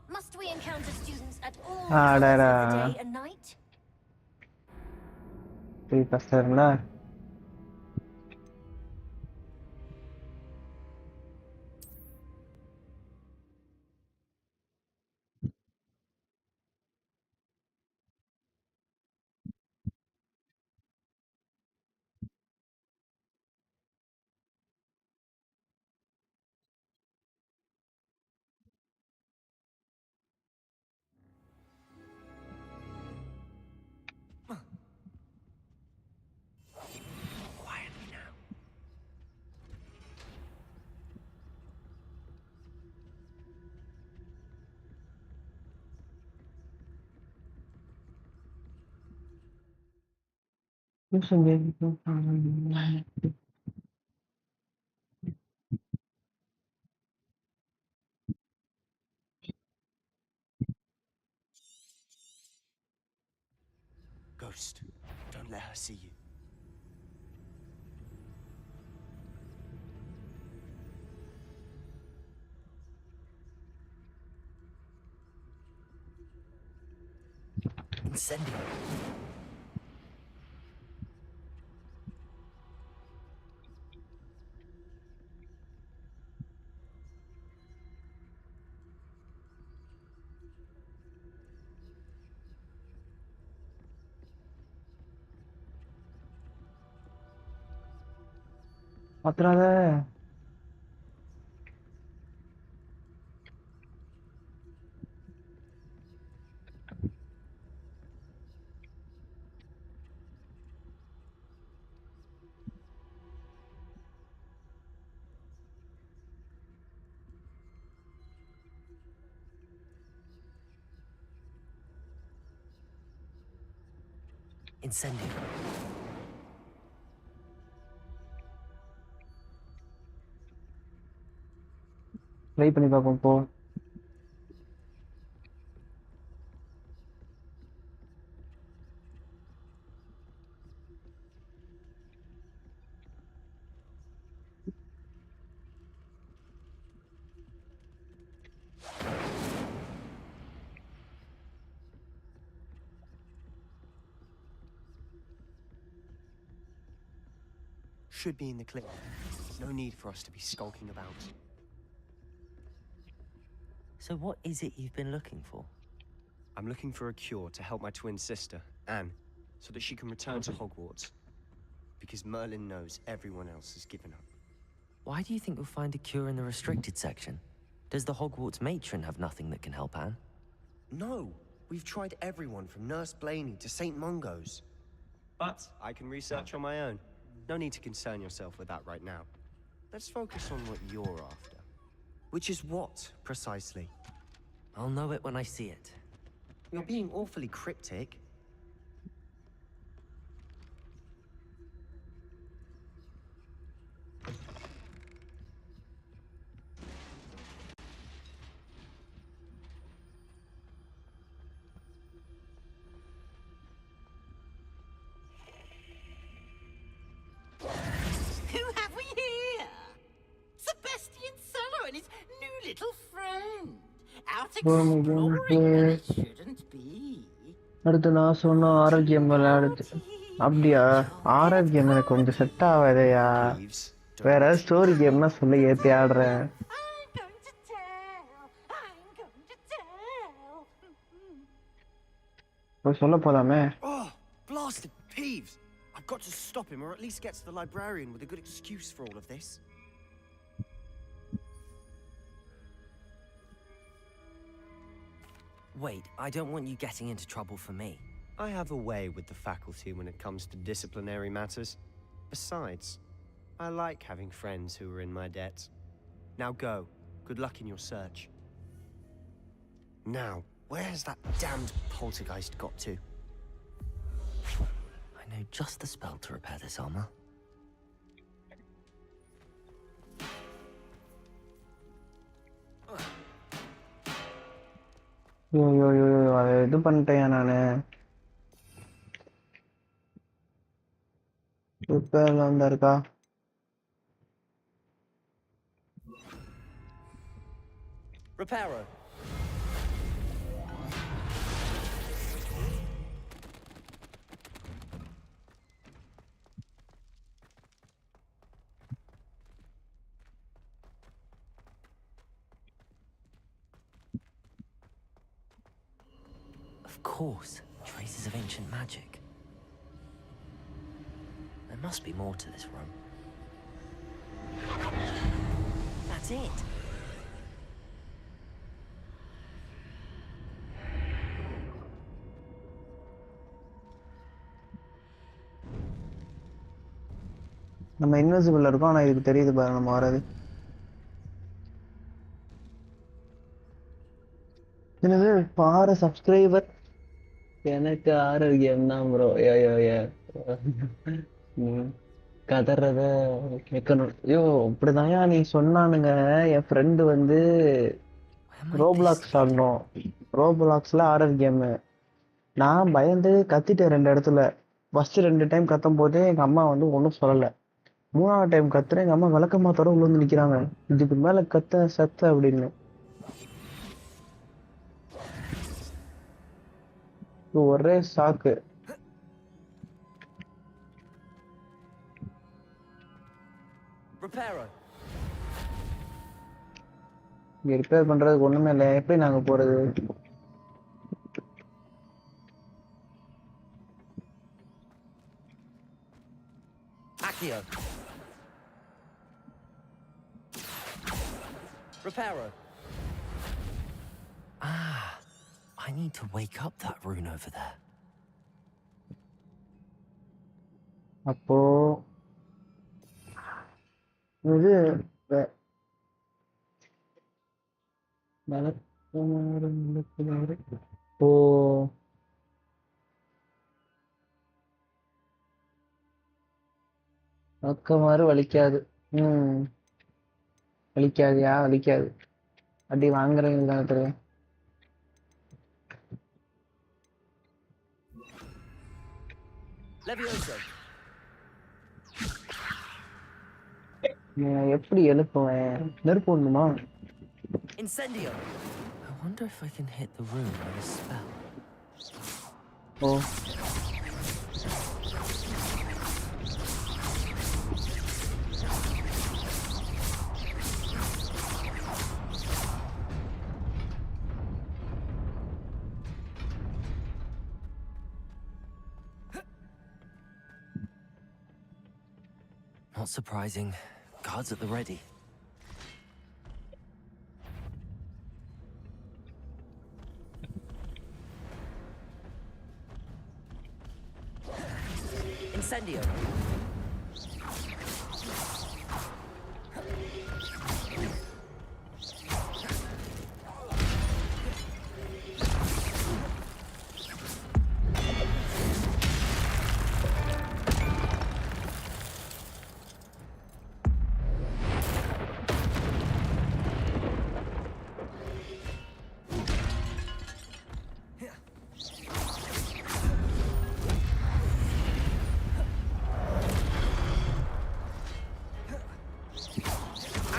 Must we encounter students at all Ah, hours da. of the day and night? போய் பஸ்டர்னா Quietly now. Ghost, don't let her see you. Incendio. மாத்திராத Incendio. Try பண்ணி பார்ப்போம் போ Should be in the clip. No need for us to be skulking about. So what is it you've been looking for? I'm looking for a cure to help my twin sister, Anne, so that she can return to Hogwarts. Because Merlin knows everyone else has given up. Why do you think you'll find a cure in the restricted section? Does the Hogwarts matron have nothing that can help Anne? No! We've tried everyone from Nurse Blaney to St. Mungo's. But I can research on my own. No need to concern yourself with that right now. Let's focus on what you're after. Which is what, precisely? I'll know it when I see it. You're being awfully cryptic. Who have we here? Sebastian Cello and his new little friend. Out exploring where they shouldn't be. அடுத்து நான் சொன்ன ஆரோக்கியம் விளையாடுது அப்படியா ஆரோக்கியம் எனக்கு கொஞ்சம் set ஆகாதயா வேற ஸ்டோரி கேம்னா சொல்லி ஏத்தி ஆடுறேன் போய் சொல்ல போலாமே Oh, blasted Peeves! I've got to stop him, or at least get to the librarian with a good excuse for all of this. Wait, I don't want you getting into trouble for me. I have a way with the faculty when it comes to disciplinary matters. Besides, I like having friends who are in my debt. Now go. Good luck in your search. Now, where's that damned poltergeist got to? I know just the spell to repair this armor. ஐயோ அது இது பண்ணிட்டேன் நானு ரிப்பேர்ல வந்தா இருக்கா? Reparo. Of course, traces of ancient magic. There must be more to this room. That's it. நம்ம invisible இருக்கோம், ஆனா இதுக்கு தெரியுது பாரு நம்ம வர்றது. என்னது பாரு சப்ஸ்கிரைபர் எனக்கு ஆரோக்கியம் தான் ப்ரோ. கதறத கேட்கணும். ஐயோ இப்படிதாயா நீ சொன்னானுங்க. என் ஃப்ரெண்டு வந்து ரோப்ளாக்ஸ் ஆடணும். ரோப்ளாக்ஸ்ல ஆர்ஆர் கேமு. நான் பயந்து கத்திட்டேன் 2 இடத்துல. ஃபர்ஸ்ட் 2 டைம் கத்தும் போதே எங்க அம்மா வந்து ஒன்றும் சொல்லலை. 3ஆவது டைம் கத்துறேன், எங்க அம்மா விளக்கமாத்தோட விழுந்து நிக்கிறாங்க. இதுக்கு மேல கத்த சத்த அப்படின்னு. ஒரே சாக்கு. Reparo. இங்க ரிப்பேர் பண்றதுக்கு ஒண்ணுமே இல்லை. எப்படி நாங்க போறது? Accio. Reparo. Ah, I need to wake up that rune over there. அப்போ இது ஓ பக்கமாறு வலிக்காது. வலிக்காதியா? வலிக்காது. அடி வாங்குறவங்க தானே தெரியும். Levioso. எப்படி எழுப்புவேன்? நெருப்பு ஒண்ணுமா? Incendio. I wonder if I can hit the rune with a spell. O Not surprising. Guards at the ready. Incendio.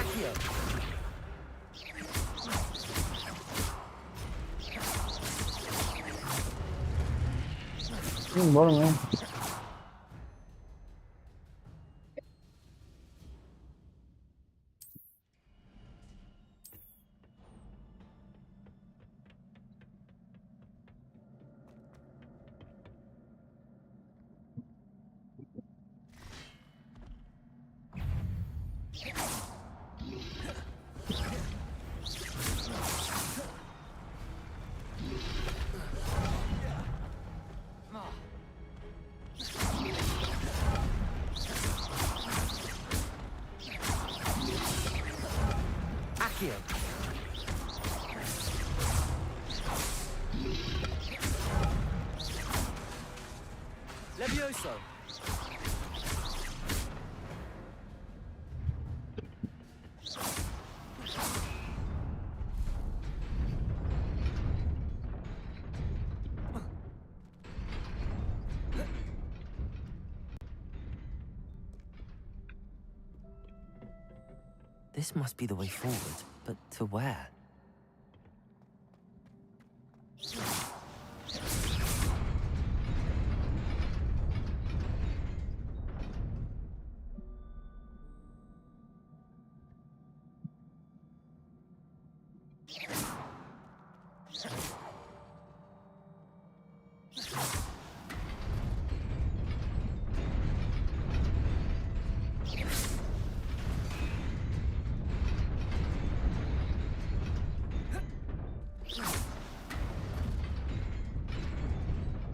Accio. போடுங்க. Accio. Levioso. This must be the way forward, but to where?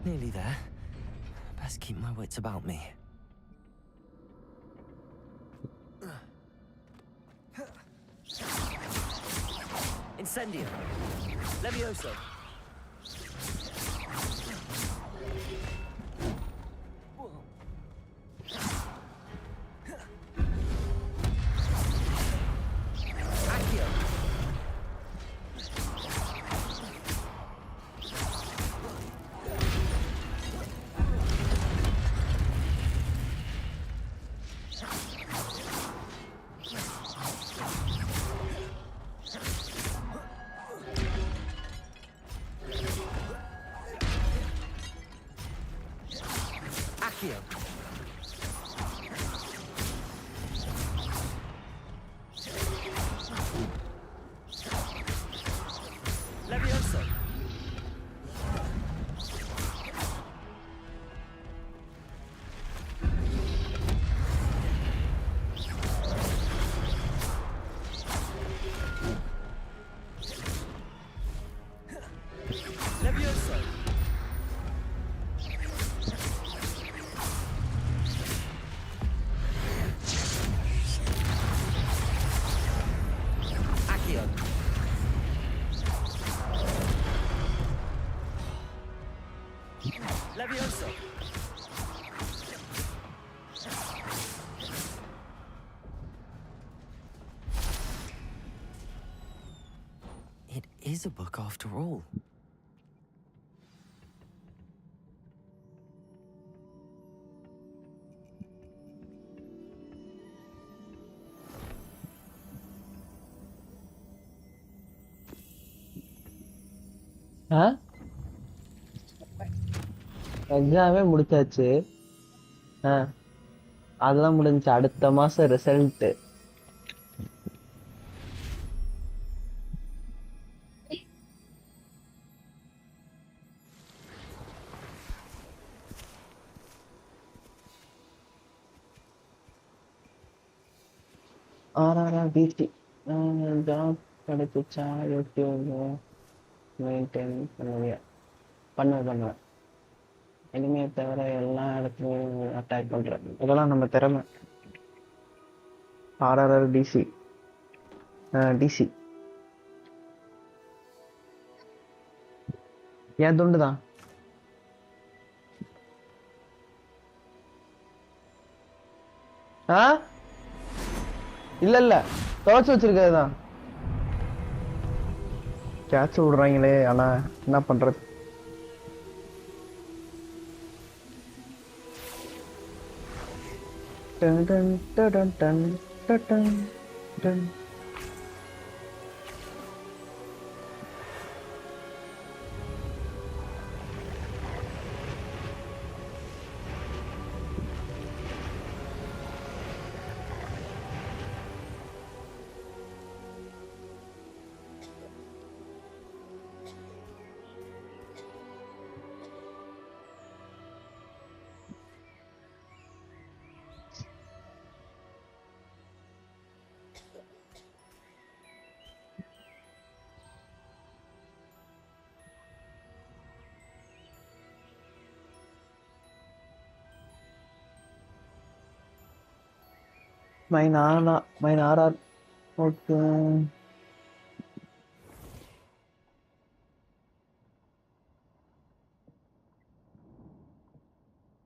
Nearly there. Best keep my wits about me. Incendio. Levioso. Accio. Accio. Levioso. Levioso. Accio. Levioso. It is a book after all. எக்ஸாமே முடிச்சாச்சு. அதெல்லாம் முடிஞ்சு அடுத்த மாசம் result. பிசி job கிடைச்சிச்சா? YouTube maintain பண்ணுவேன். இனிமே தவிர எல்லா இடத்துலையும் அட்டாக் பண்றேன். இதெல்லாம் நம்ம திறமை. ஆர்ஆர்ஆர் டிசி ஏன் துண்டு தான். இல்ல துவச்சு வச்சிருக்கதான் கேட்ச் விடுறாங்களே. ஆனா என்ன பண்றது? Done done done done done done. Mine RR. Okay.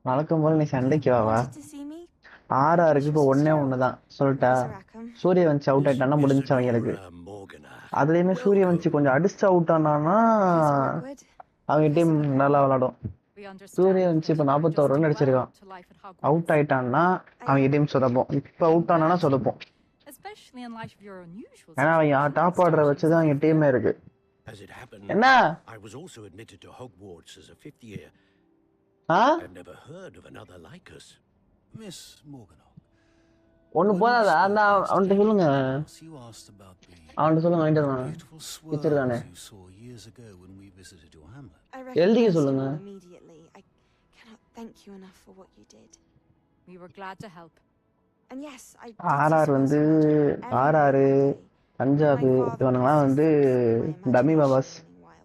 வழக்கம் போல நீ சண்டைக்கு வாவா. ஆர்ஆருக்கு இப்போ ஒண்ணுதான் சொல்லிட்டா. சூரியவன்சி அவுட் ஆயிட்டானா முடிஞ்சு அவங்களுக்கு. அதுலயுமே சூரியவன்சி கொஞ்சம் அடிச்சு அவுட் ஆனானா அவங்க டீம் நல்லா விளையாடும். சூரியவன்சி இப்போ 41 ரன் அடிச்சிருக்கான். அவுட் ஆயிட்டான்னா அவங்க டீம் சொதப்போம். இப்போ out ஆனானா சொதப்போம். especially in light of your unusual ஏன்னா அவங்க டாப் ஆர்டரை வச்சு தான் எங்க டீமே இருக்கு. As it happened, என்ன? I was also admitted to Hogwarts as a 5th year. I've never heard of another like us. Miss Morgan. ஒன்னு போதாதா? அந்த அவன்கிட்ட சொல்லுங்க. You asked about the அவன்கிட்ட சொல்லுங்க வாங்கிட்டு வரணும். beautiful டீச்சர் தானே. swirls you saw years ago when we visited your hamlet. I எழுதிக்க recognized சொல்லுங்க. you all immediately. I cannot thank you enough for what you did. We were glad to help. And yes, I RR வந்து RR Punjab இவனுங்கலாம் வந்து dummy பாபாஸ்.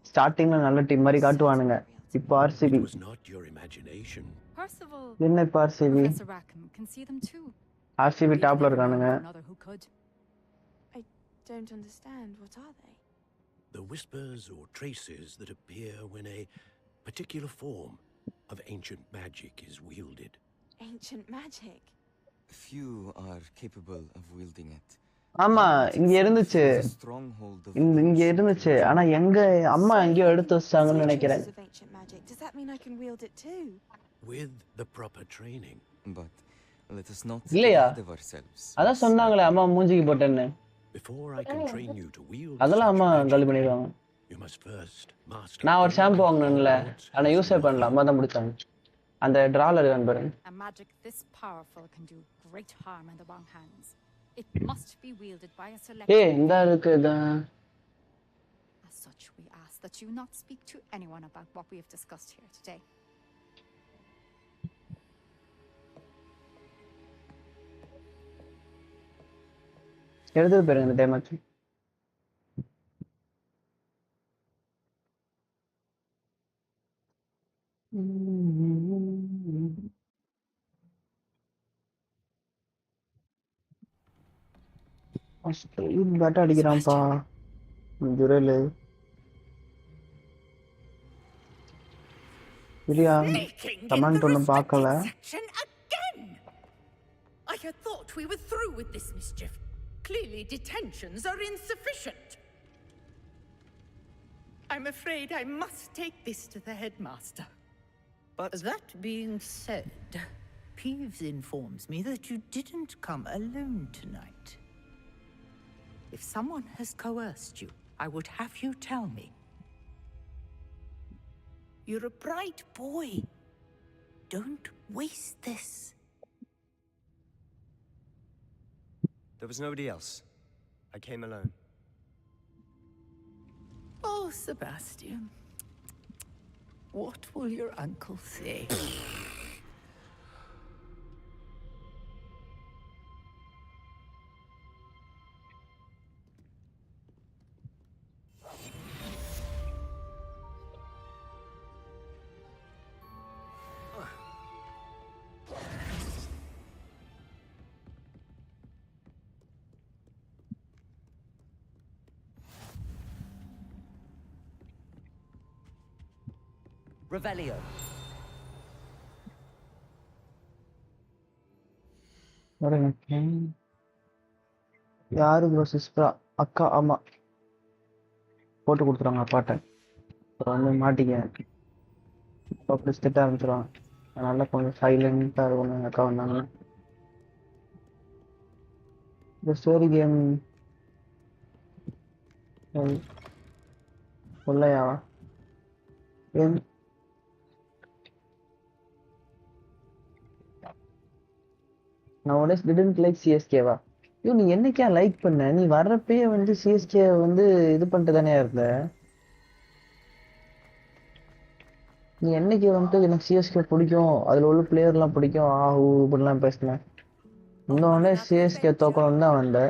ஸ்டார்டிங்ல நல்ல team மாதிரி காட்டுவானுங்க. இப்போ RCB. Was not your imagination. Percival. என்ன இப்போ RCB? Professor Rackham can see them too. RCB டாப்ல இருக்கானுங்க. I don't understand. What are they? The whispers or traces that appear when a particular form of ancient magic is wielded. Ancient magic? Few are capable of wielding it. ஆமா இங்க இருந்துச்சு. இங்க இருந்துச்சு. ஆனா எங்க அம்மா எங்கயோ எடுத்து வச்சாங்கன்னு நினைக்கிறேன். Does that mean I can wield it too? With the proper training. But let us not இல்லையா? get ahead of ourselves. அதான் சொன்னாங்களே அம்மா மூஞ்சிக்கு போட்டேன்னு. Before I can train you to wield. அதெல்லாம் அம்மா காலி பண்ணிடுவாங்க. You must first master. நான் ஒரு ஷாம்பு வாங்குனேன்ல. ஆனா யூஸே பண்ணல. அம்மா தான் முடிச்சாங்க. அந்த டிரால இருக்கான் பாருங்க. A magic this powerful can do great harm in the wrong hands. It must be wielded by a select. ஏய் இந்த இருக்குதா. As such, we ask that you not speak to anyone about what we have discussed here today. எழுது பாருங்க இந்த time ஆச்சு. இது பேட்டா அடிக்கிறான்ப்பா. ஜுரேலு. இல்லையா? Comment ஒன்றும் பார்க்கல. I had thought we were through with this mischief. Clearly detentions are insufficient. I'm afraid I must take this to the headmaster. But that being said, Peeves informs me that you didn't come alone tonight. If someone has coerced you, I would have you tell me. You're a bright boy. Don't waste this. There was nobody else. I came alone. Oh, Sebastian. What will your uncle say? Revelio. யாரு bro சிஸ்டரா அக்கா ஆமா போட்டு கொடுத்துருவாங்க அப்பாட்ட அப்புறம் வந்து மாட்டிக்க அப்படி திட்ட ஆரம்பிச்சிருவாங்க அதனால கொஞ்சம் சைலண்டாக இருக்கணும் எங்கள் அக்கா வந்தாங்கன்னா இந்த ஸ்டோரி கேம் இல்லையா ஏன் nowadays didn't like CSK-வா ஐயோ நீ என்னைக்கா லைக் பண்ண நீ வர்றப்பயே வந்து சிஎஸ்கே வந்து இது பண்ணிட்டு தானே இருந்த நீ என்னைக்கு வந்துட்டு எனக்கு சிஎஸ்கே பிடிக்கும் அதுல உள்ள பிளேயர்லாம் பிடிக்கும் ஆஹூ இப்படிலாம் பேசினேன் இன்னொன்னே சிஎஸ்கே தோக்கணும் தான் வந்த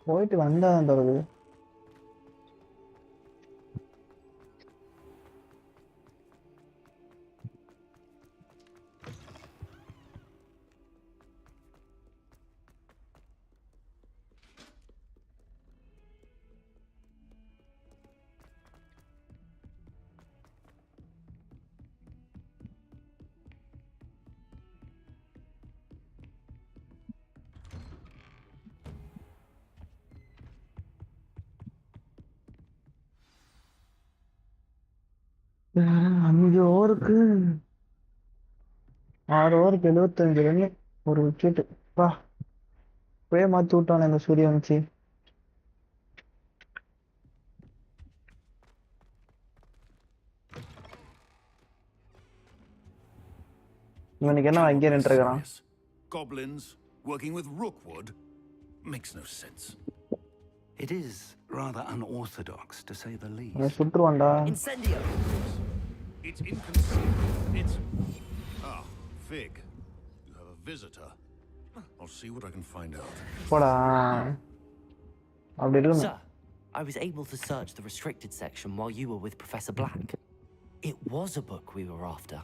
போயிட்டு வந்தா அந்த ஒரு 5 ஓவருக்கு 6 ஓவருக்கு 75 ரன் ஒரு விக்கெட். பா இப்பவே மாத்தி விட்டானே இந்த சூரியவன்சி. இவனுக்கு என்ன அங்கே நின்றுக்கிறான்? Goblins working with Rookwood makes no sense. It is rather unorthodox, to say the least. அவன் சுட்டுருவான்டா. Incendio! It's inconceivable. It's... Ah, Fig. You have a visitor. I'll see what I can find out. போடா. அப்படி இருக்கு. Sir, I was able to search the restricted section while you were with Professor Black. It was a book we were after.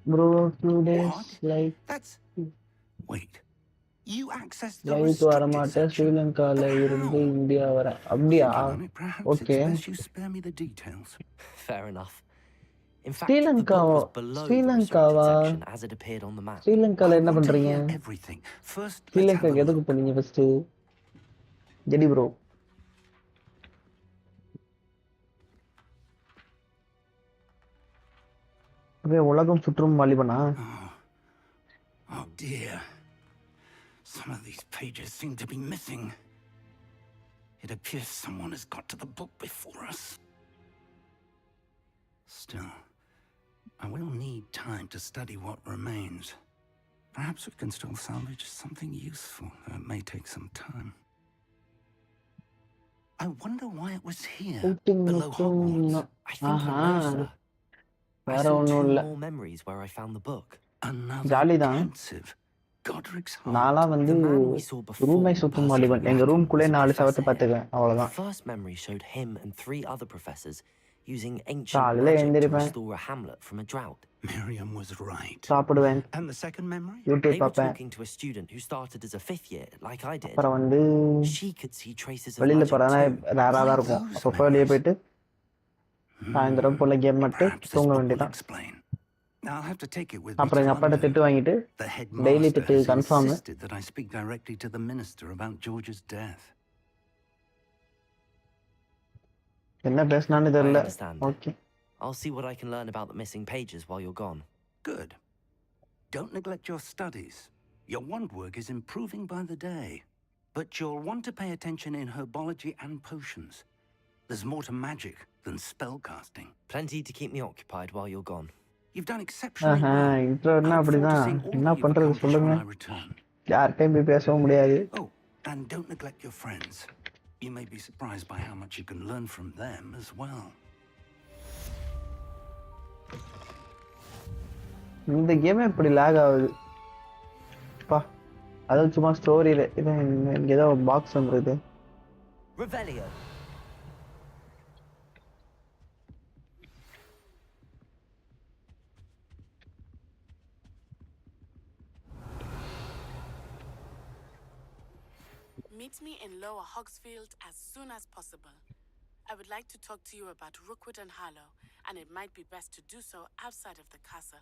Bro, 2 days like... That's... Wait. You accessed the light restricted வரமாட்டேன் section? ஸ்ரீலங்கால இருந்து India வர. அப்படியா? Okay. It's best you spare me the details. Fair enough. In fact, the book ஸ்ரீலங்காவா? was below the restricted ஸ்ரீலங்காவா? section as it appeared on the map. ஸ்ரீலங்கால என்ன பண்றீங்க? Everything. First, let's have ஸ்ரீலங்காக்கு a எதுக்கு look. போனீங்க first? JD bro. உலகம் சுற்றும் வாலிபனா? Oh dear. Some of these pages seem to be missing. It appears someone has got to the book before us. Still, I will need time to study what remains. Perhaps we can still salvage something useful, though it may take some time. I wonder why it was here, below Hogwarts. I think I know, sir. I வேற saw ஒண்ணும் 2 இல்ல. more memories where I found the book. Jolly தான். நான்லாம் வந்து ரூமை சுத்தும் வாலிபன். எங்க ரூம்குள்ளே 4 செவத்தை பார்த்துக்குவேன், அவ்வளவுதான். The first memory showed him and 3 other professors using ancient காலையில magic to எந்திரிப்பேன். restore a hamlet from a drought. Miriam was right. சாப்பிடுவேன். And the second memory? YouTube They were பார்ப்பேன். talking to a student who started as a 5th year, like I did. அப்புறம் வந்து She could see traces of வெளியில magic போறதா too. ரேரா தான் இருக்கும். அப்பப்போ வெளியே போயிட்டு சாயந்தரம் போல கேம் மட்டும் தூங்க வேண்டியதான். I'll have to take it with me அப்புறம் to எங்க அப்பாட்ட London. திட்டு வாங்கிட்டு The டெய்லி headmaster திட்டு has confirm. insisted that I speak directly to the minister about George's death. என்ன பேசினான்னு I தெரியல. understand. Okay. I'll see what I can learn about the missing pages while you're gone. Good. Don't neglect your studies. Your wand work is improving by the day. But you'll want to pay attention in herbology and potions. There's more to magic than spellcasting. Plenty to keep me occupied while you're gone. You've done exceptionally Aha, well. இன்ட்ரோனா அப்படிதான். என்ன பண்றது சொல்லுங்க. When I return. யார்கிட்டயும் போய் பேசவும் முடியாது. Oh, and don't neglect your friends. You may be surprised by how much you can learn from them as well. இந்த கேமே இப்படி லாக் ஆகுது. பா. அது சும்மா ஸ்டோரியில இது இங்க ஏதோ பாக்ஸ் வந்துருது. Revelio. Meet me in Lower Hogsfield as soon as possible. I would like to talk to you about Rookwood and Harlow, and it might be best to do so outside of the castle.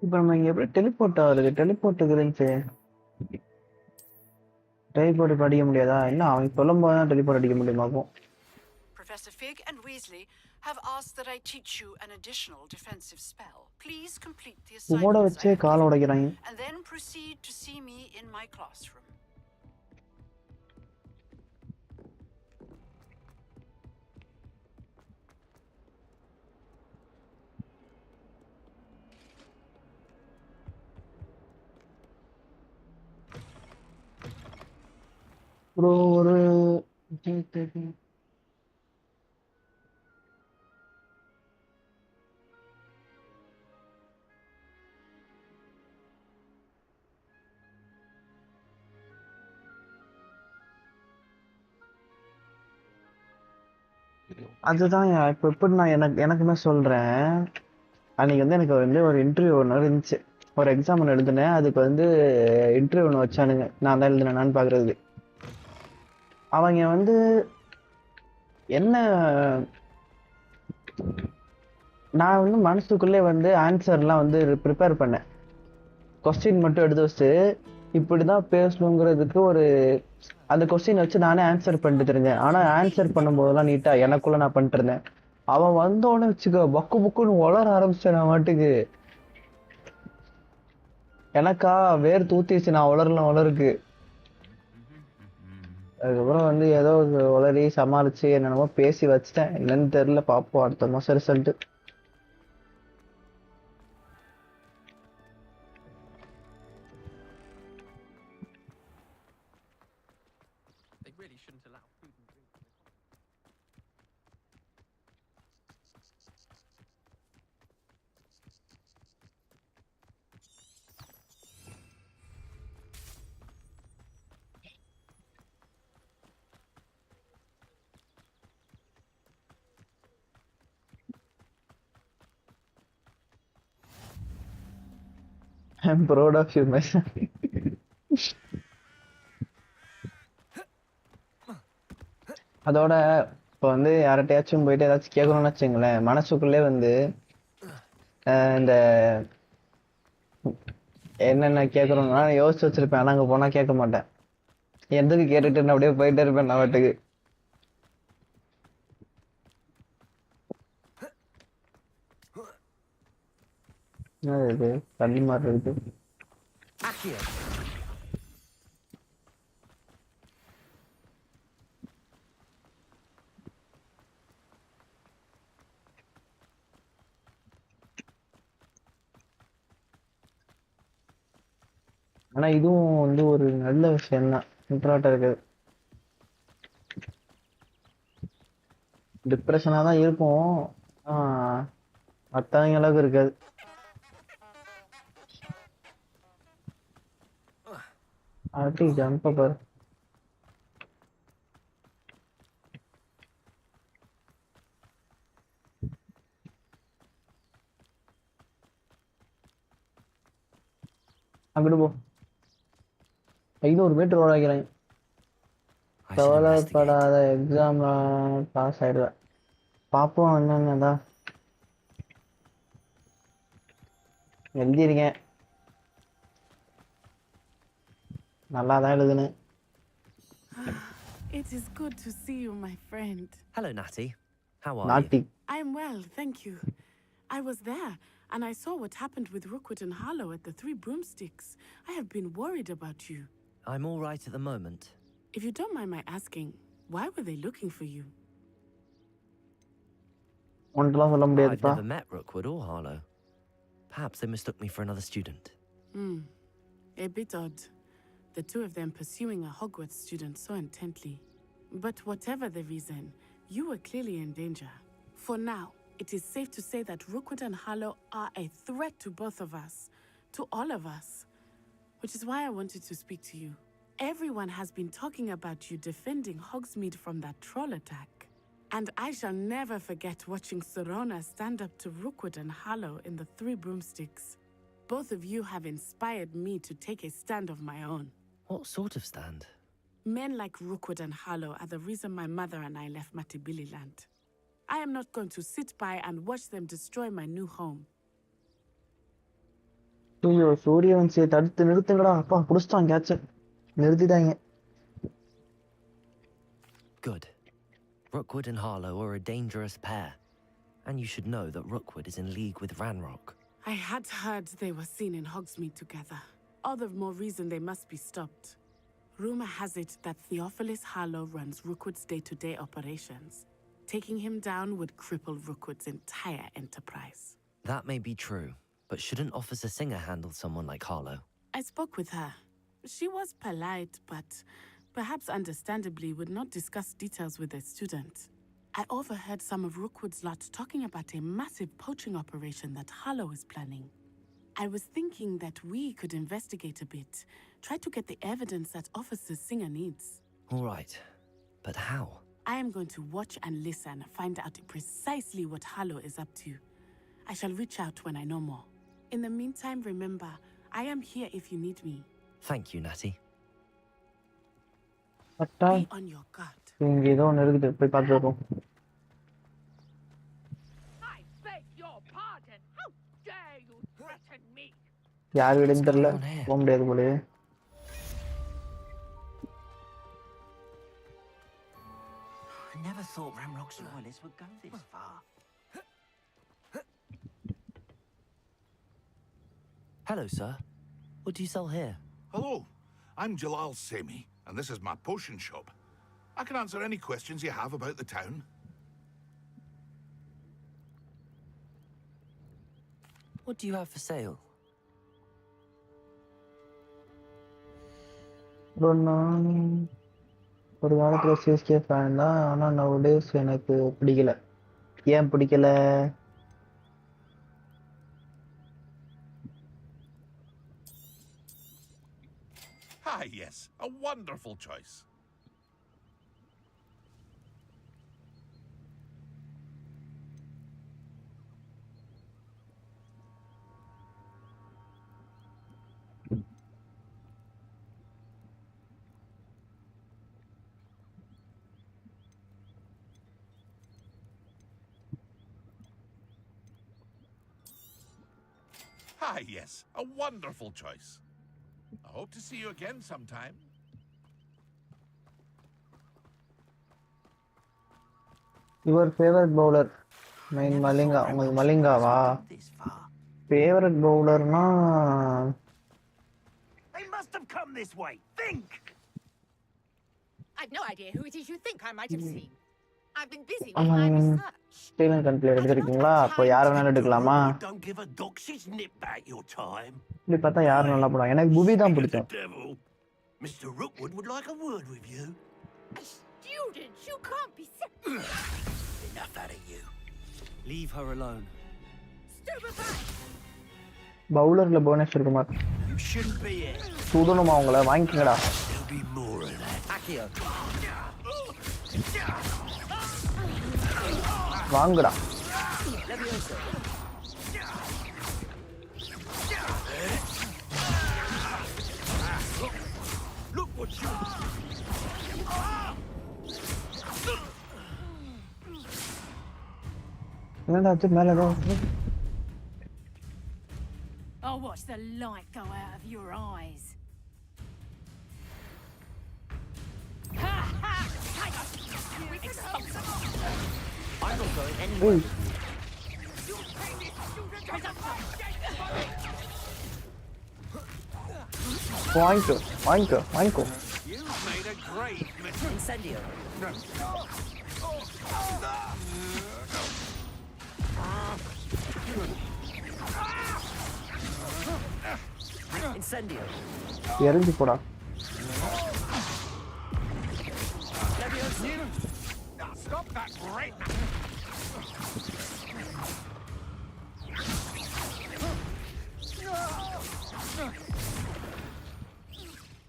இப்போ நம்ம இங்க எப்படி teleport ஆகுது? Teleport இருந்துச்சு. Teleport அடிக்க முடியாதா? என்ன அவன் சொல்லும் போது தான் டெலிபோர்ட் அடிக்க முடியுமாக்கும். Professor Fig and Weasley have asked that I teach you an additional defensive spell. Please complete the ஓட assignments வச்சே கால் உடைக்கிறாங்க. and then proceed to see me in my classroom. அப்புறம் ஒரு அதுதான் இப்ப எப்படி நான் எனக்கு நான் சொல்றேன். அன்னைக்கு வந்து எனக்கு வந்து ஒரு இன்டர்வியூ ஒன்று இருந்துச்சு. ஒரு எக்ஸாம் ஒன்று எழுதினேன். அதுக்கு வந்து இன்டர்வியூ ஒன்று வச்சானுங்க. நான் தான் எழுதினேன்னு பார்க்குறது. அவங்க வந்து என்ன, நான் வந்து மனசுக்குள்ளே வந்து ஆன்சர்லாம் வந்து ப்ரிப்பேர் பண்ணேன். கொஸ்டின் மட்டும் எடுத்து வச்சுட்டு இப்படி தான் பேசணுங்கிறதுக்கு ஒரு அந்த கொஸ்டின் வச்சு நானே ஆன்சர் பண்ணிட்டு இருந்தேன். ஆனால் ஆன்சர் பண்ணும்போதெல்லாம் நீட்டாக எனக்குள்ளே நான் பண்ணிட்டு இருந்தேன். அவன் வந்தோடனே வச்சுக்கோ பக்கு புக்குன்னு வளர ஆரம்பிச்சேன் நான் மாட்டுக்கு. எனக்கா வேர் தூத்திச்சு, நான் வளருக்கு. அதுக்கப்புறம் வந்து ஏதோ உளறி சமாளிச்சு என்னென்னமோ பேசி வச்சுட்டேன். என்னன்னு தெரியல, பார்ப்போம் அடுத்த மாதம் result. I'm proud of you, man. அதோட இப்போ வந்து யார்கிட்டயாச்சும் போயிட்டு ஏதாச்சும் கேட்கணும்னு வச்சுங்களேன், மனசுக்குள்ளே வந்து இந்த என்னென்ன கேட்கணும்னா யோசிச்சு வச்சிருப்பேன். ஆனால் அங்கே போனால் கேட்க மாட்டேன். எதுக்கு கேட்டுட்டு அப்படியே போயிட்டே இருப்பேன் நான் வாட்டுக்கு. இது தண்ணி மாதிரி இருக்கு. ஆனா இதுவும் வந்து ஒரு நல்ல விஷயம் தான், இன்ட்ராட்டா இருக்குது. டிப்ரெஷனா தான் இருக்கும், மற்றவங்க அளவுக்கு இருக்காது. ஆட்டி ஜம்ப் பாரு. அங்கிட்டு போ. 500 மீட்டர் ஓட வைக்கிறேன். கவலைப்படாத, எக்ஸாம்ல பாஸ் ஆயிடுவேன். பார்ப்போம் என்னங்கதான் எழுதியிருக்கேன். நல்லா தான் எழுதுனேன். It is good to see you, my friend. Hello, Natty. How are Natty. you? I am well, thank you. I was there, and I saw what happened with Rookwood and Harlow at the Three Broomsticks. I have been worried about you. I'm all right at the moment. If you don't mind my asking, why were they looking for you? I've never met Rookwood or Harlow. Perhaps they mistook me for another student. A bit odd. The two of them pursuing a Hogwarts student so intently. But whatever the reason, you were clearly in danger. For now, it is safe to say that Rookwood and Harlow are a threat to both of us, to all of us. Which is why I wanted to speak to you. Everyone has been talking about you defending Hogsmeade from that troll attack. And I shall never forget watching Serona stand up to Rookwood and Harlow in the Three Broomsticks. Both of you have inspired me to take a stand of my own. What sort of stand? Men like Rookwood and Harlow are the reason my mother and I left Matibili land. I am not going to sit by and watch them destroy my new home. ஐயோ, சூரியவன்சியை தடுத்து நிறுத்துங்கடா. அப்பா புடிச்சிட்டான் கேட்ச. நிறுத்திட்டாங்க. Good. Rookwood and Harlow are a dangerous pair. And you should know that Rookwood is in league with Ranrock. I had heard they were seen in Hogsmeade together. All the more reason they must be stopped. Rumor has it that Theophilus Harlow runs Rookwood's day-to-day operations. Taking him down would cripple Rookwood's entire enterprise. That may be true, but shouldn't Officer Singer handle someone like Harlow? I spoke with her. She was polite, but perhaps understandably, would not discuss details with their student. I overheard some of Rookwood's lot talking about a massive poaching operation that Harlow is planning. I was thinking that we could investigate a bit, try to get the evidence that Officer Singer needs. All right, but how? I am going to watch and listen, find out precisely what Harlow is up to. I shall reach out when I know more. In the meantime, remember, I am here if you need me. Thank you, Natty. Be on your guard. இங்க ஏதோ ஒன்று இருக்குது போய் பார்த்துட்டு வருவோம். I beg your pardon. How dare you threaten me? யார் வீடுன்னு தெரியல, போக முடியாது போலயே. I never thought Ramrock's royalists would go this far. Hello, sir. What do you sell here? Hello, I'm Jalal Semi, and this is my potion shop. I can answer any questions you have about the town. What do you have for sale? நான் ஒரு காலத்தில் CSK fan தான், ஆனால் nowadays எனக்கு பிடிக்கல. ஏன் பிடிக்கல? Ah, yes, a wonderful choice. Ah, yes, a wonderful choice. I hope to see you again sometime. Your favorite bowler? Main Malinga. உங்களுக்கு மலிங்காவா? Favorite bowler na They must have come this way. Think! I've no idea who it is you think I might have seen. I've been busy with my research. Sri Lankan கண்ட்ரில எடுத்துருக்கீங்களா? அப்போ யாரை வேணாலும் எடுக்கலாமா? Don't give a doxy's nip back your time. இப்படி பார்த்தா யார் நல்லா போடுவாங்க? எனக்கு புபி தான் பிடிக்கும். Mr. Rookwood would like a word with you. A student? You can't be Enough out of you. Leave her alone. stupefied. பவுலர்ல Bhubaneswar Kumar. You shouldn't be here. சுடணுமா அவங்கள? வாங்கிக்கங்கடா. There'll be more of that. Akio. வாங்குடா. Levioso. Look what you... என்னடா அது மேல ஏதோ I'll watch the light go out of your eyes. I'm not going anywhere. வாங்கிக்கோ. You've made a great mistake. Incendio. Incendio. எரிஞ்சு போடா. Stop that right now.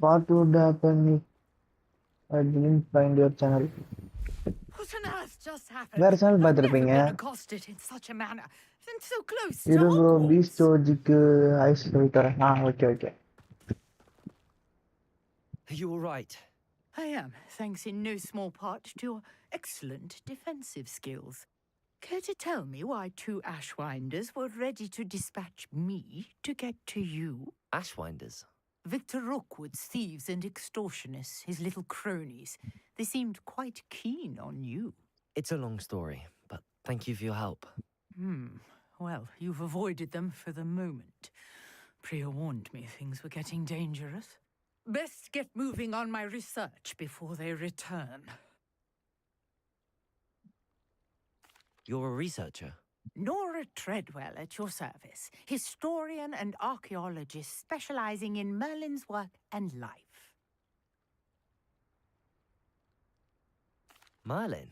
What would happen if I didn't find your channel? What on earth just happened? வேற channel I've பார்த்துருப்பீங்க. never been accosted in such a manner. And so close to இரு bro, Hogwarts. பீஸ்டோஜிக்கு ice சொல்லி தரேன். Okay. Are you all right? I am, thanks in no small part to your excellent defensive skills. Care to tell me why 2 Ashwinders were ready to dispatch me to get to you? Ashwinders? Victor Rookwood's thieves and extortionists, his little cronies. They seemed quite keen on you. It's a long story, but thank you for your help. Well, you've avoided them for the moment. Priya warned me things were getting dangerous. Best get moving on my research before they return. You're a researcher? Nora Treadwell at your service, historian and archaeologist specializing in Merlin's work and life. Merlin?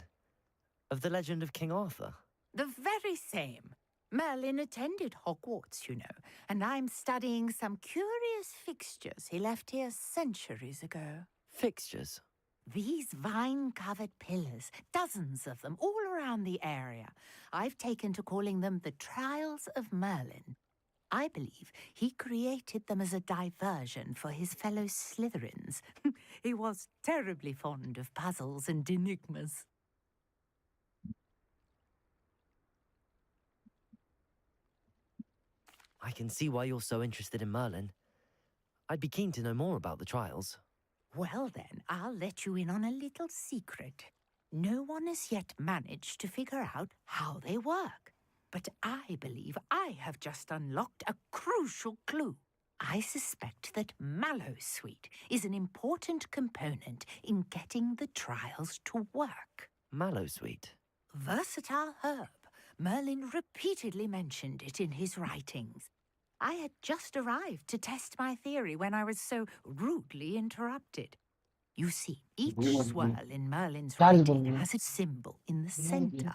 Of the legend of King Arthur? The very same. Merlin attended Hogwarts, you know, and I'm studying some curious fixtures he left here centuries ago. Fixtures? These vine-covered pillars, dozens of them, all around the area. I've taken to calling them the Trials of Merlin. I believe he created them as a diversion for his fellow Slytherins. He was terribly fond of puzzles and enigmas. I can see why you're so interested in Merlin. I'd be keen to know more about the trials. Well then, I'll let you in on a little secret. No one has yet managed to figure out how they work. But I believe I have just unlocked a crucial clue. I suspect that Mallowsweet is an important component in getting the trials to work. Mallowsweet? Versatile herb. Merlin repeatedly mentioned it in his writings. I had just arrived to test my theory when I was so rudely interrupted. You see, each swirl in Merlin's writing has a symbol in the center.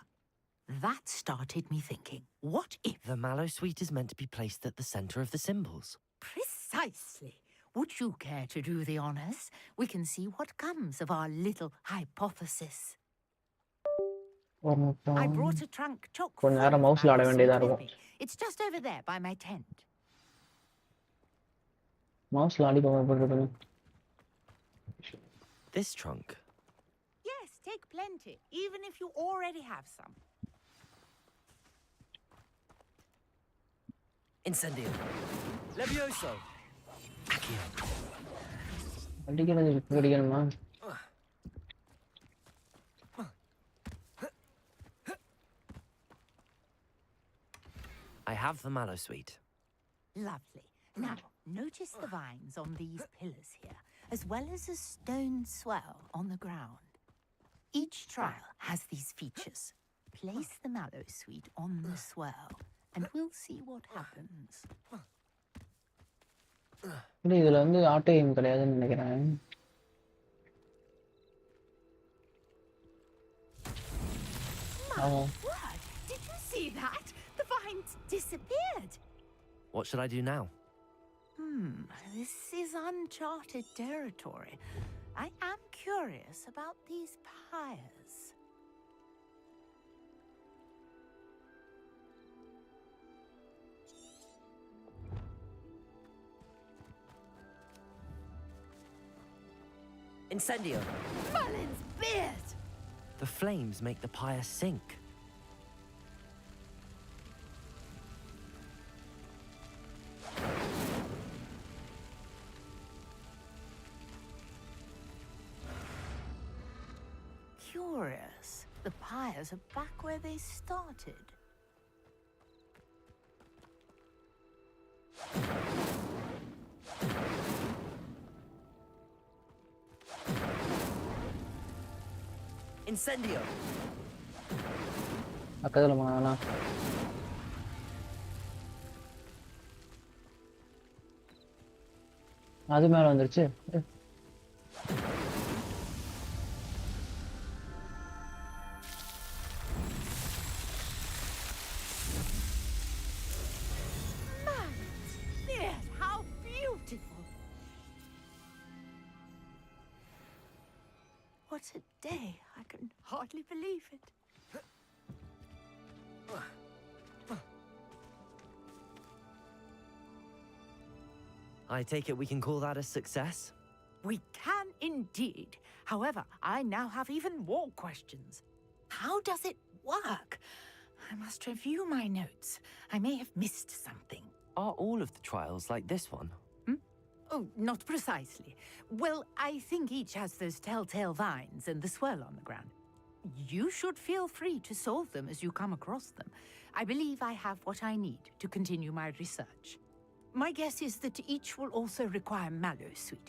That started me thinking, what if... The Mallowsweet is meant to be placed at the center of the symbols. Precisely. Would you care to do the honors? We can see what comes of our little hypothesis. I brought a trunk chock full of Mallowsweet with me. It's just over there by my tent. This trunk? Yes, take plenty, even if you already have some. Incendio. Levioso. Accio. I have the Mallowsweet. Lovely. Now, notice the vines on these pillars here, as well as a stone swell on the ground. Each trial has these features. Place the Mallowsweet on the swell, and we'll see what happens. இதுல வந்து auto aim கிடையாதுன்னு நினைக்கிறேன். My word! Did you see that? The vines disappeared. What should I do now? This is uncharted territory. I am curious about these pyres. Incendio! Merlin's beard! The flames make the pyre sink. Curious. The pyres are back where they started. Incendio! பக்கத்துல போனா அது மேல வந்துருச்சு. How beautiful! What a day! I can hardly believe it. I take it we can call that a success? We can indeed. However, I now have even more questions. How does it work? I must review my notes. I may have missed something. Are all of the trials like this one? Oh, not precisely. Well, I think each has those telltale vines and the swirl on the ground. You should feel free to solve them as you come across them. I believe I have what I need to continue my research. My guess is that each will also require Mallowsweet,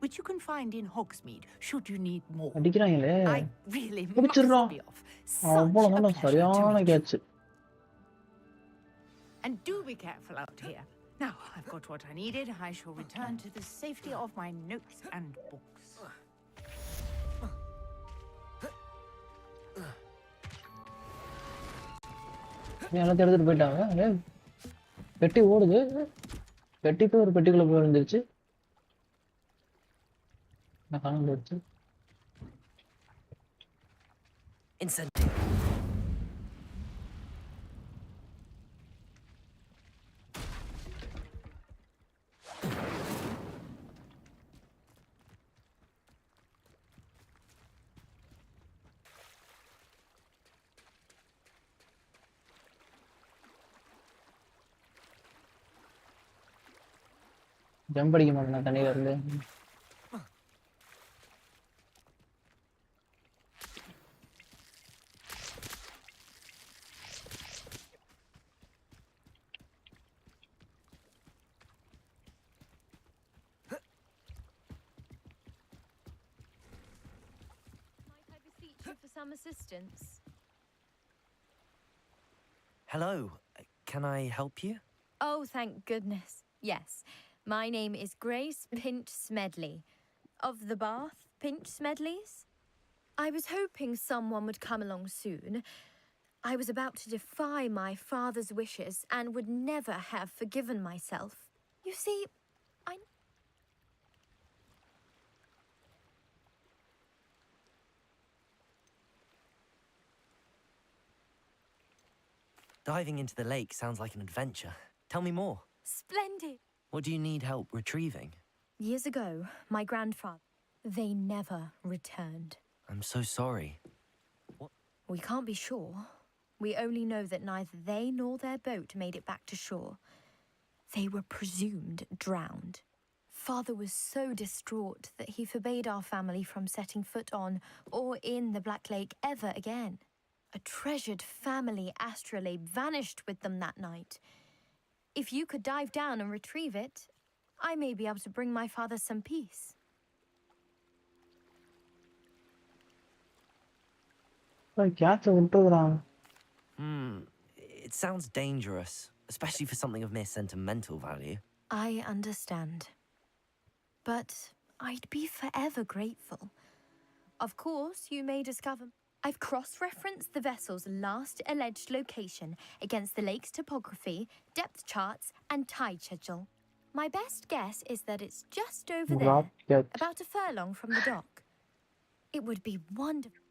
which you can find in Hogsmeade should you need more. I really must be off. Such a pleasure to meet you. And do be careful out here. Now, I've got what I needed. I shall return to the safety of my notes and books. எல்லாத்தையும் எடுத்துட்டு போயிட்டாங்க. பெட்டி ஓடுது. பெட்டி போய் ஒரு பெட்டிக்குள்ள போய் விழுந்துருச்சு. நான் காணாம போயிடுச்சு. Incendio. ஜம்ப் அடிக்க மாட்டேன் தண்ணியில இருந்து. For some assistance. Hello. Can I help you? Oh, thank goodness. Yes. My name is Grace Pinch Smedley. Of the Bath Pinch Smedleys. I was hoping someone would come along soon. I was about to defy my father's wishes and would never have forgiven myself. You see, Diving into the lake sounds like an adventure. Tell me more. Splendid. What do you need help retrieving? Years ago, my grandfather, they never returned. I'm so sorry. We can't be sure. We only know that neither they nor their boat made it back to shore. They were presumed drowned. Father was so distraught that he forbade our family from setting foot on or in the Black Lake ever again. A treasured family astrolabe vanished with them that night. If you could dive down and retrieve it, I may be able to bring my father some peace. It sounds dangerous, especially for something of mere sentimental value. I understand. But I'd be forever grateful. Of course, you may discover I've cross-referenced the vessel's last alleged location against the lake's topography, depth charts, and tide schedule. My best guess is that it's just over there, about a furlong from the dock. It would be wonderful.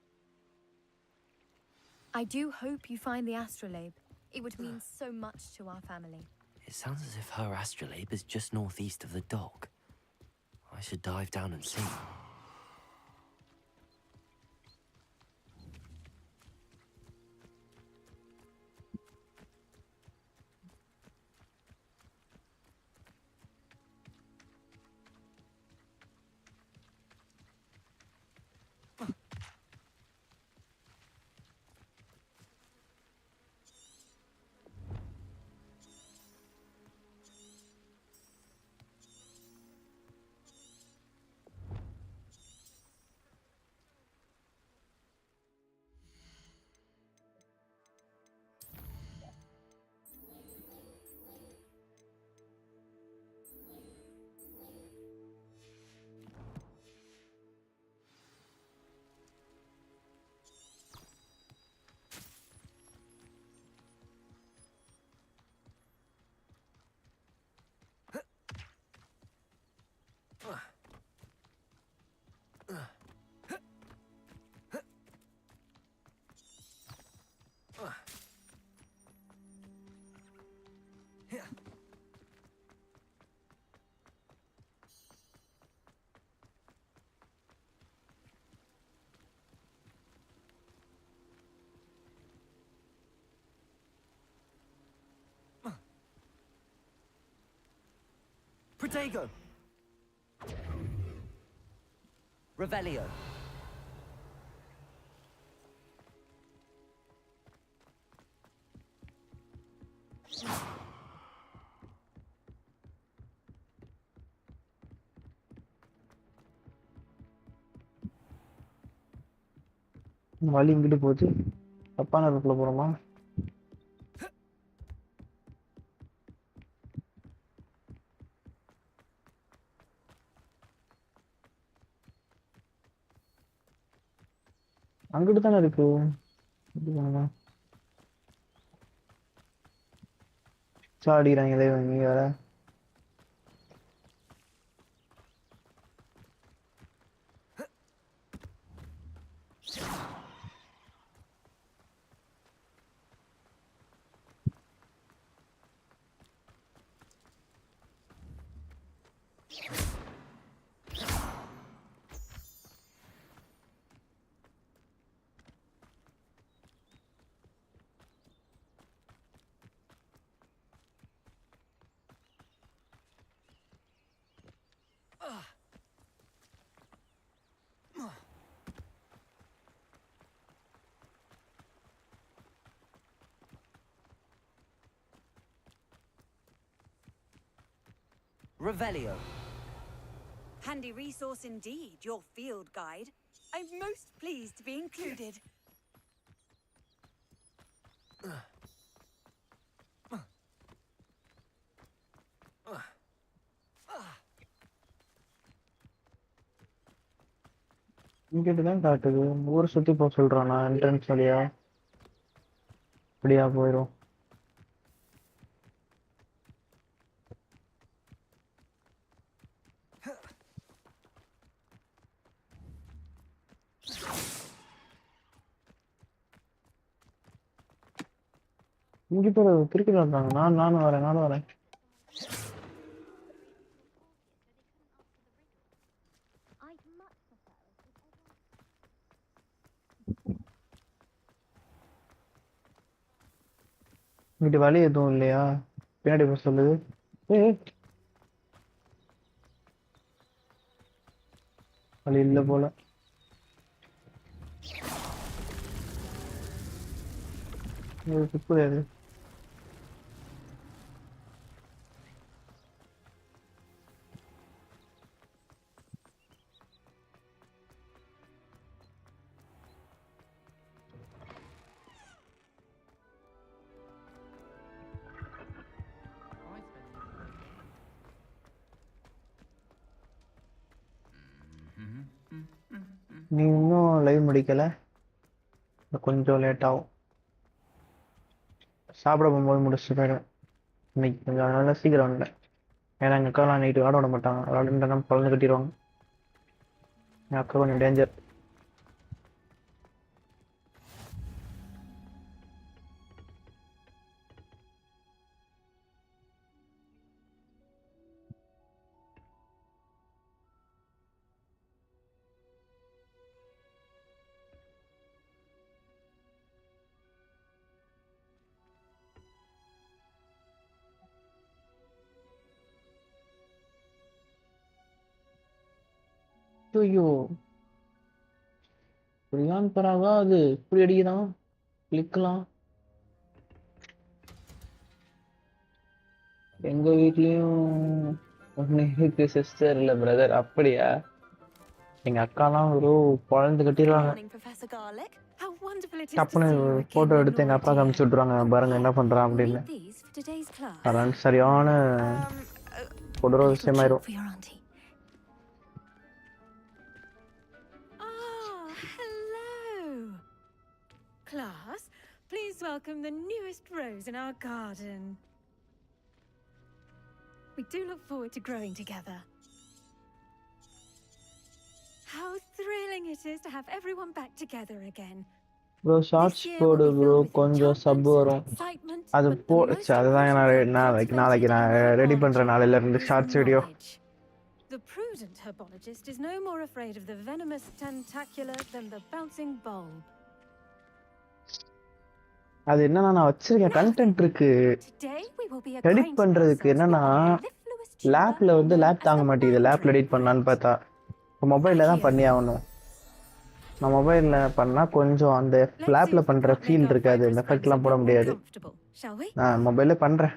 I do hope you find the astrolabe. It would mean so much to our family. It sounds as if her astrolabe is just northeast of the dock. I should dive down and see. Protego! Revelio. வழி இங்கிட்டு போச்சு. தப்பான ரூட்ல போறோமா? அங்கிட்டு தானே இருக்கு. இது பண்ணலாம். சாடிறாங்களே இவங்க வேற. Revelio. Handy resource indeed, your field guide. I'm most pleased to be included. இங்கிட்டு தான் காட்டுது. ஊரை சுத்தி போக சொல்றானா என்ட்ரன்ஸ் வழியா? இப்படியா போயிடும். இங்க பேர் திருப்பி வந்தாங்க. நானும் வரேன். இங்கிட்டு வழி எதுவும் இல்லையா? பின்னாடி போக சொல்லுது. வழி இல்ல போல. புரியாது. நீ இன்னும் லைவ் முடிக்கல? கொஞ்சம் லேட் ஆகும். சாப்பிட போகும்போது முடிச்சுட்டு போயிடும். இன்னைக்கு கொஞ்சம் அதனால சீக்கிரம் இல்லை. ஏன்னா எங்கள் அக்காலாம் நைட்டு விளாட விட மாட்டாங்க. விளாடுன்றா குழந்தை கட்டிடுவாங்க. என் அக்கா கொஞ்சம் டேஞ்சர். ஐயோ, புரியான் பராவா அது இப்படி அடிக்கிறான். கிளிக்கலாம். எங்க வீட்லயும் ஒண்ணு இருக்கு சிஸ்டர் இல்ல பிரதர். அப்படியா? எங்க அக்காலாம் ஒரு குழந்தை கட்டிடுவாங்க. டப்புன்னு போட்டோ எடுத்து எங்க அப்பா காமிச்சு விட்டுருவாங்க. பாருங்க என்ன பண்றான் அப்படின்னு. அதான் சரியான கொடூர விஷயமாயிரும். Class, please welcome the newest rose in our garden. We do look forward to growing together. How thrilling it is to have everyone back together again. Bro, shorts போடு ப்ரோ. கொஞ்சம் சப் வரும். அது போடுச்சு. அதுதான் நாளைக்கு நான் ரெடி பண்றேன். நாளையில இருந்து shorts video. The prudent herbologist is no more afraid of the venomous tentacular than the bouncing bulb. அது என்னன்னா நான் வச்சிருக்கேன் கண்டென்ட் இருக்கு. எடிட் பண்றதுக்கு என்னன்னா லேப்ல வந்து லேப் தாங்க மாட்டேங்குது. லேப்ல எடிட் பண்ணலான்னு பார்த்தா இப்போ மொபைல்ல தான் பண்ணி ஆகணும். நான் மொபைல்ல பண்ணா கொஞ்சம் அந்த லேப்ல பண்ற ஃபீல் இருக்காது. இந்த எஃபெக்ட்லாம் போட முடியாது. நான் மொபைல்ல பண்றேன்.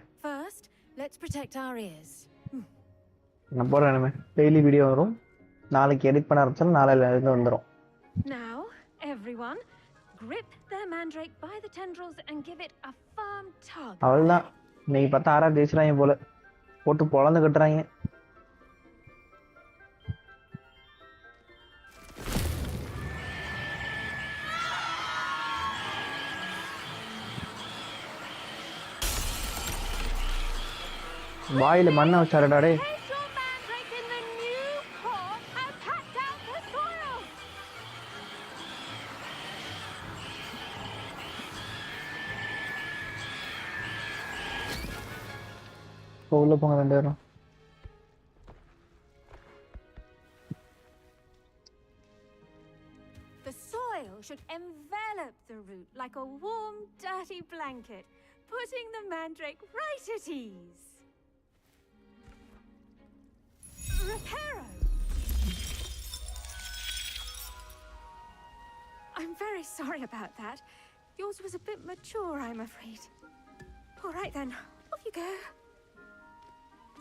நான் போடுறேன். டெய்லி வீடியோ வரும். நாளைக்கு எடிட் பண்ண ஆரம்பிச்சாலும் நாளையில இருந்து வந்துடும். Now everyone grip their mandrake by the tendrils and give it a firm tug. அவ்வளவுதான். இன்னைக்கு பார்த்தா ஆறா தேய்ச்றாங்க போல. போட்டு பொளந்து கட்டுறாங்க. வாயில மண்ணை வச்சாரடா டே. Place your mandrake in the new pot and pat down the soil. உள்ள போங்க 2 பேரும். The soil should envelop the root like a warm, dirty blanket, putting the mandrake right at ease. Reparo! I'm very sorry about that. Yours was a bit mature, I'm afraid. All right then, off you go.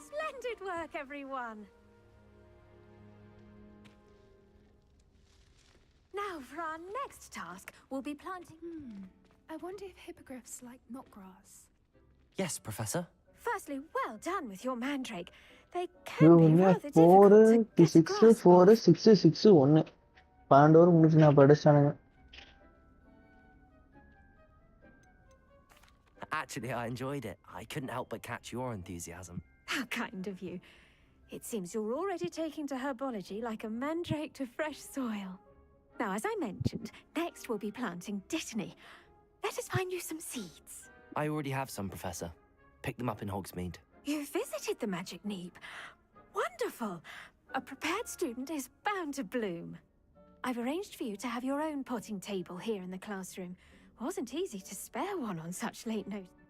Splendid work, everyone. Now, for our next task, we'll be planting... I wonder if hippogriffs like knotgrass. Yes, Professor. Firstly, well done with your mandrake. They can You be only rather 4 difficult to get a 6 grasp 4 of. 6 6 1. 12 over முடிச்சு நான் படிச்சானுங்க. Actually, I enjoyed it. I couldn't help but catch your enthusiasm. How kind of you. It seems you're already taking to herbology like a mandrake to fresh soil. Now, as I mentioned, next we'll be planting dittany. Let us find you some seeds. I already have some, Professor. Pick them up in Hogsmeade. You visited the Magic Neep. Wonderful. A prepared student is bound to bloom. I've arranged for you to have your own potting table here in the classroom. Wasn't easy to spare one on such late notice.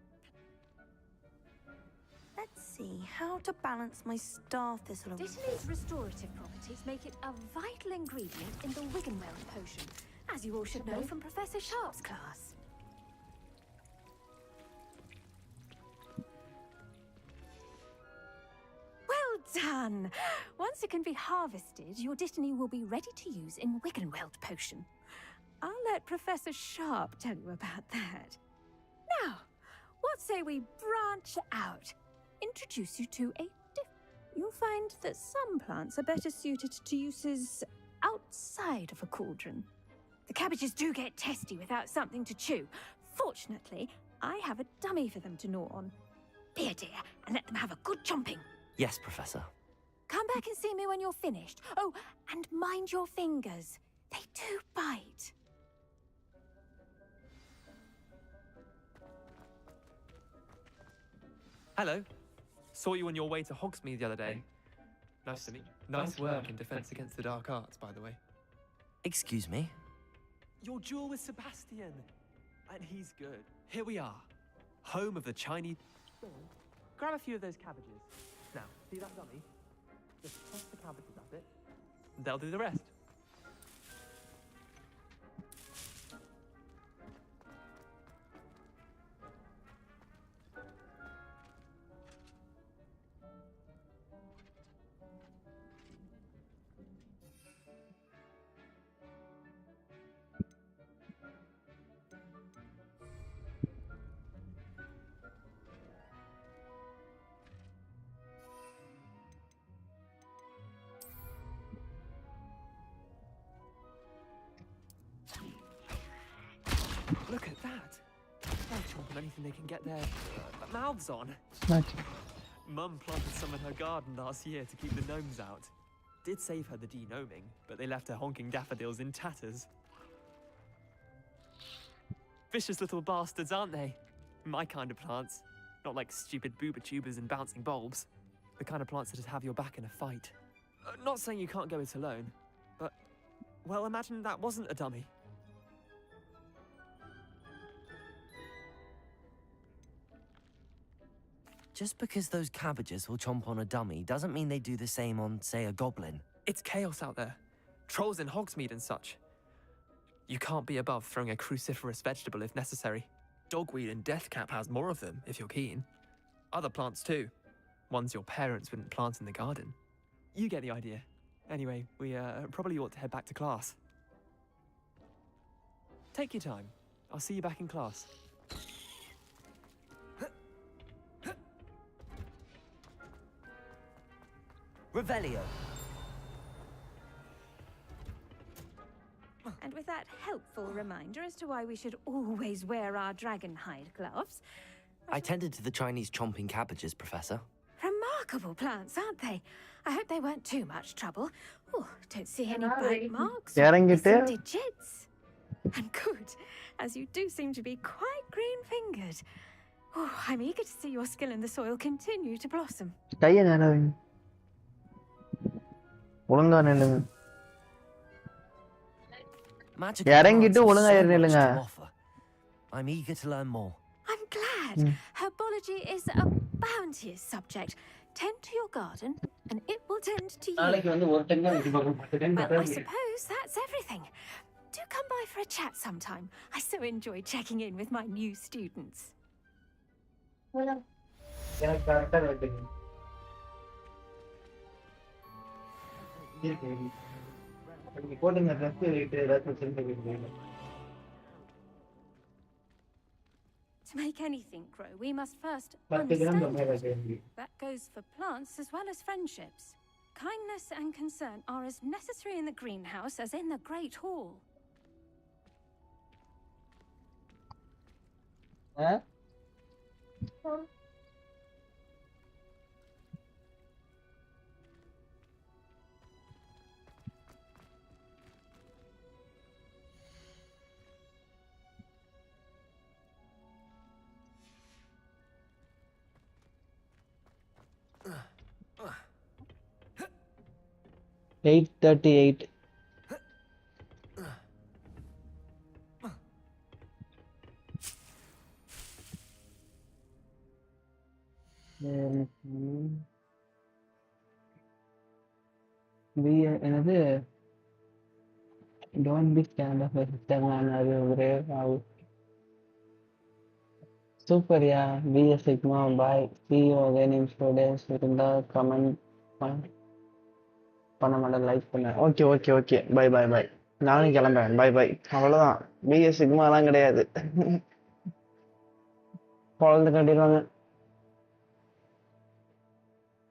Let's see how to balance my star thistle. Dittany's restorative properties make it a vital ingredient in the Wiggenweld potion, as you all should know from Professor Sharp's class. Well done! Once it can be harvested, your dittany will be ready to use in Wiggenweld potion. I'll let Professor Sharp tell you about that. Now, what say we branch out? Introduce you to a You'll find that some plants are better suited to uses outside of a cauldron. The cabbages do get testy without something to chew. Fortunately, I have a dummy for them to gnaw on. Be a dear and let them have a good chomping. Yes, Professor. Come back and see me when you're finished. Oh, and mind your fingers. They do bite. Hello. Saw you on your way to Hogsmeade the other day. Nice to meet you. Nice work in Defense Against the Dark Arts, by the way. Excuse me? Your duel with Sebastian. And he's good. Here we are. Home of the Chinese... Grab a few of those cabbages. Now, see that dummy? Just toss the cabbages at it. And they'll do the rest. Look at that! They'll chomp on anything they can get their mouths on. Nice. Mum planted some in her garden last year to keep the gnomes out. Did save her the de-gnoming, but they left her honking daffodils in tatters. Vicious little bastards, aren't they? My kind of plants. Not like stupid booba tubers and bouncing bulbs. The kind of plants that'd have your back in a fight. Not saying you can't go it alone, but... well, imagine that wasn't a dummy. Just because those cabbages will chomp on a dummy doesn't mean they do the same on, say, a goblin. It's chaos out there. Trolls in Hogsmeade and such. You can't be above throwing a cruciferous vegetable if necessary. Dogweed and deathcap has more of them, if you're keen. Other plants too. Ones your parents wouldn't plant in the garden. You get the idea. Anyway, we probably ought to head back to class. Take your time. I'll see you back in class. Revelio. And with that helpful reminder as to why we should always wear our dragon hide gloves, I tended to the Chinese chomping cabbages, Professor. from remarkable plants, aren't they? I hope they weren't too much trouble. Oh, don't see any bite marks or இறங்கிட்டு missing digits. And good, as you do seem to be quite green-fingered. Oh, I'm eager to see your skill in the soil continue to blossom. கையை நேரம் வைங்க. ஒழுங்கா நில்லுங்க. Magical இறங்கிட்டு plants have ஒழுங்கா so ஏறி much நில்லுங்க. to offer. I'm eager to learn more. I'm glad. Herbology is a bounteous subject. Tend to your garden, and it will tend to you. நாளைக்கு வந்து ஒரு டைம் தான் வெட்டி பார்க்கணும். 10 டைம் Well, I பார்த்தா suppose that's everything. Do come by for a chat sometime. I so enjoy checking in with my new students. எனக்கு கரெக்டா வெட்டுங்க. இருக்கு. நீங்க போடுங்க ட்ரெஸ் வெயிட் ஏதாச்சும் செஞ்சுக்கிறீங்க. To make anything grow, we must first 10 gram understand கம்மியா it. வைக்கிறீங்க. That goes for plants as well as friendships. Kindness and concern are as necessary in the greenhouse as in the Great Hall. Huh? $8:38. என்னது don't be scanned of system அது ஒரே சூப்பர்யா BS sigma boy see again students இருந்தா comment பண்ண மாட்டேன் like பண்ண okay okay okay bye bye bye நானும் கிளம்புறேன் பை பை அவ்வளோதான் பிஎஸ் சிக்மாலாம் கிடையாது குழந்தை கட்டிடுவாங்க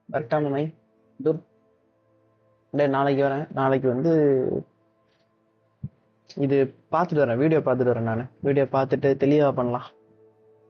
கரெக்டான தூர் டே நாளைக்கு வரேன் நாளைக்கு வந்து இது பார்த்துட்டு வரேன் வீடியோ பார்த்துட்டு வரேன் நான் வீடியோ பார்த்துட்டு தெளிவாக பண்ணலாம்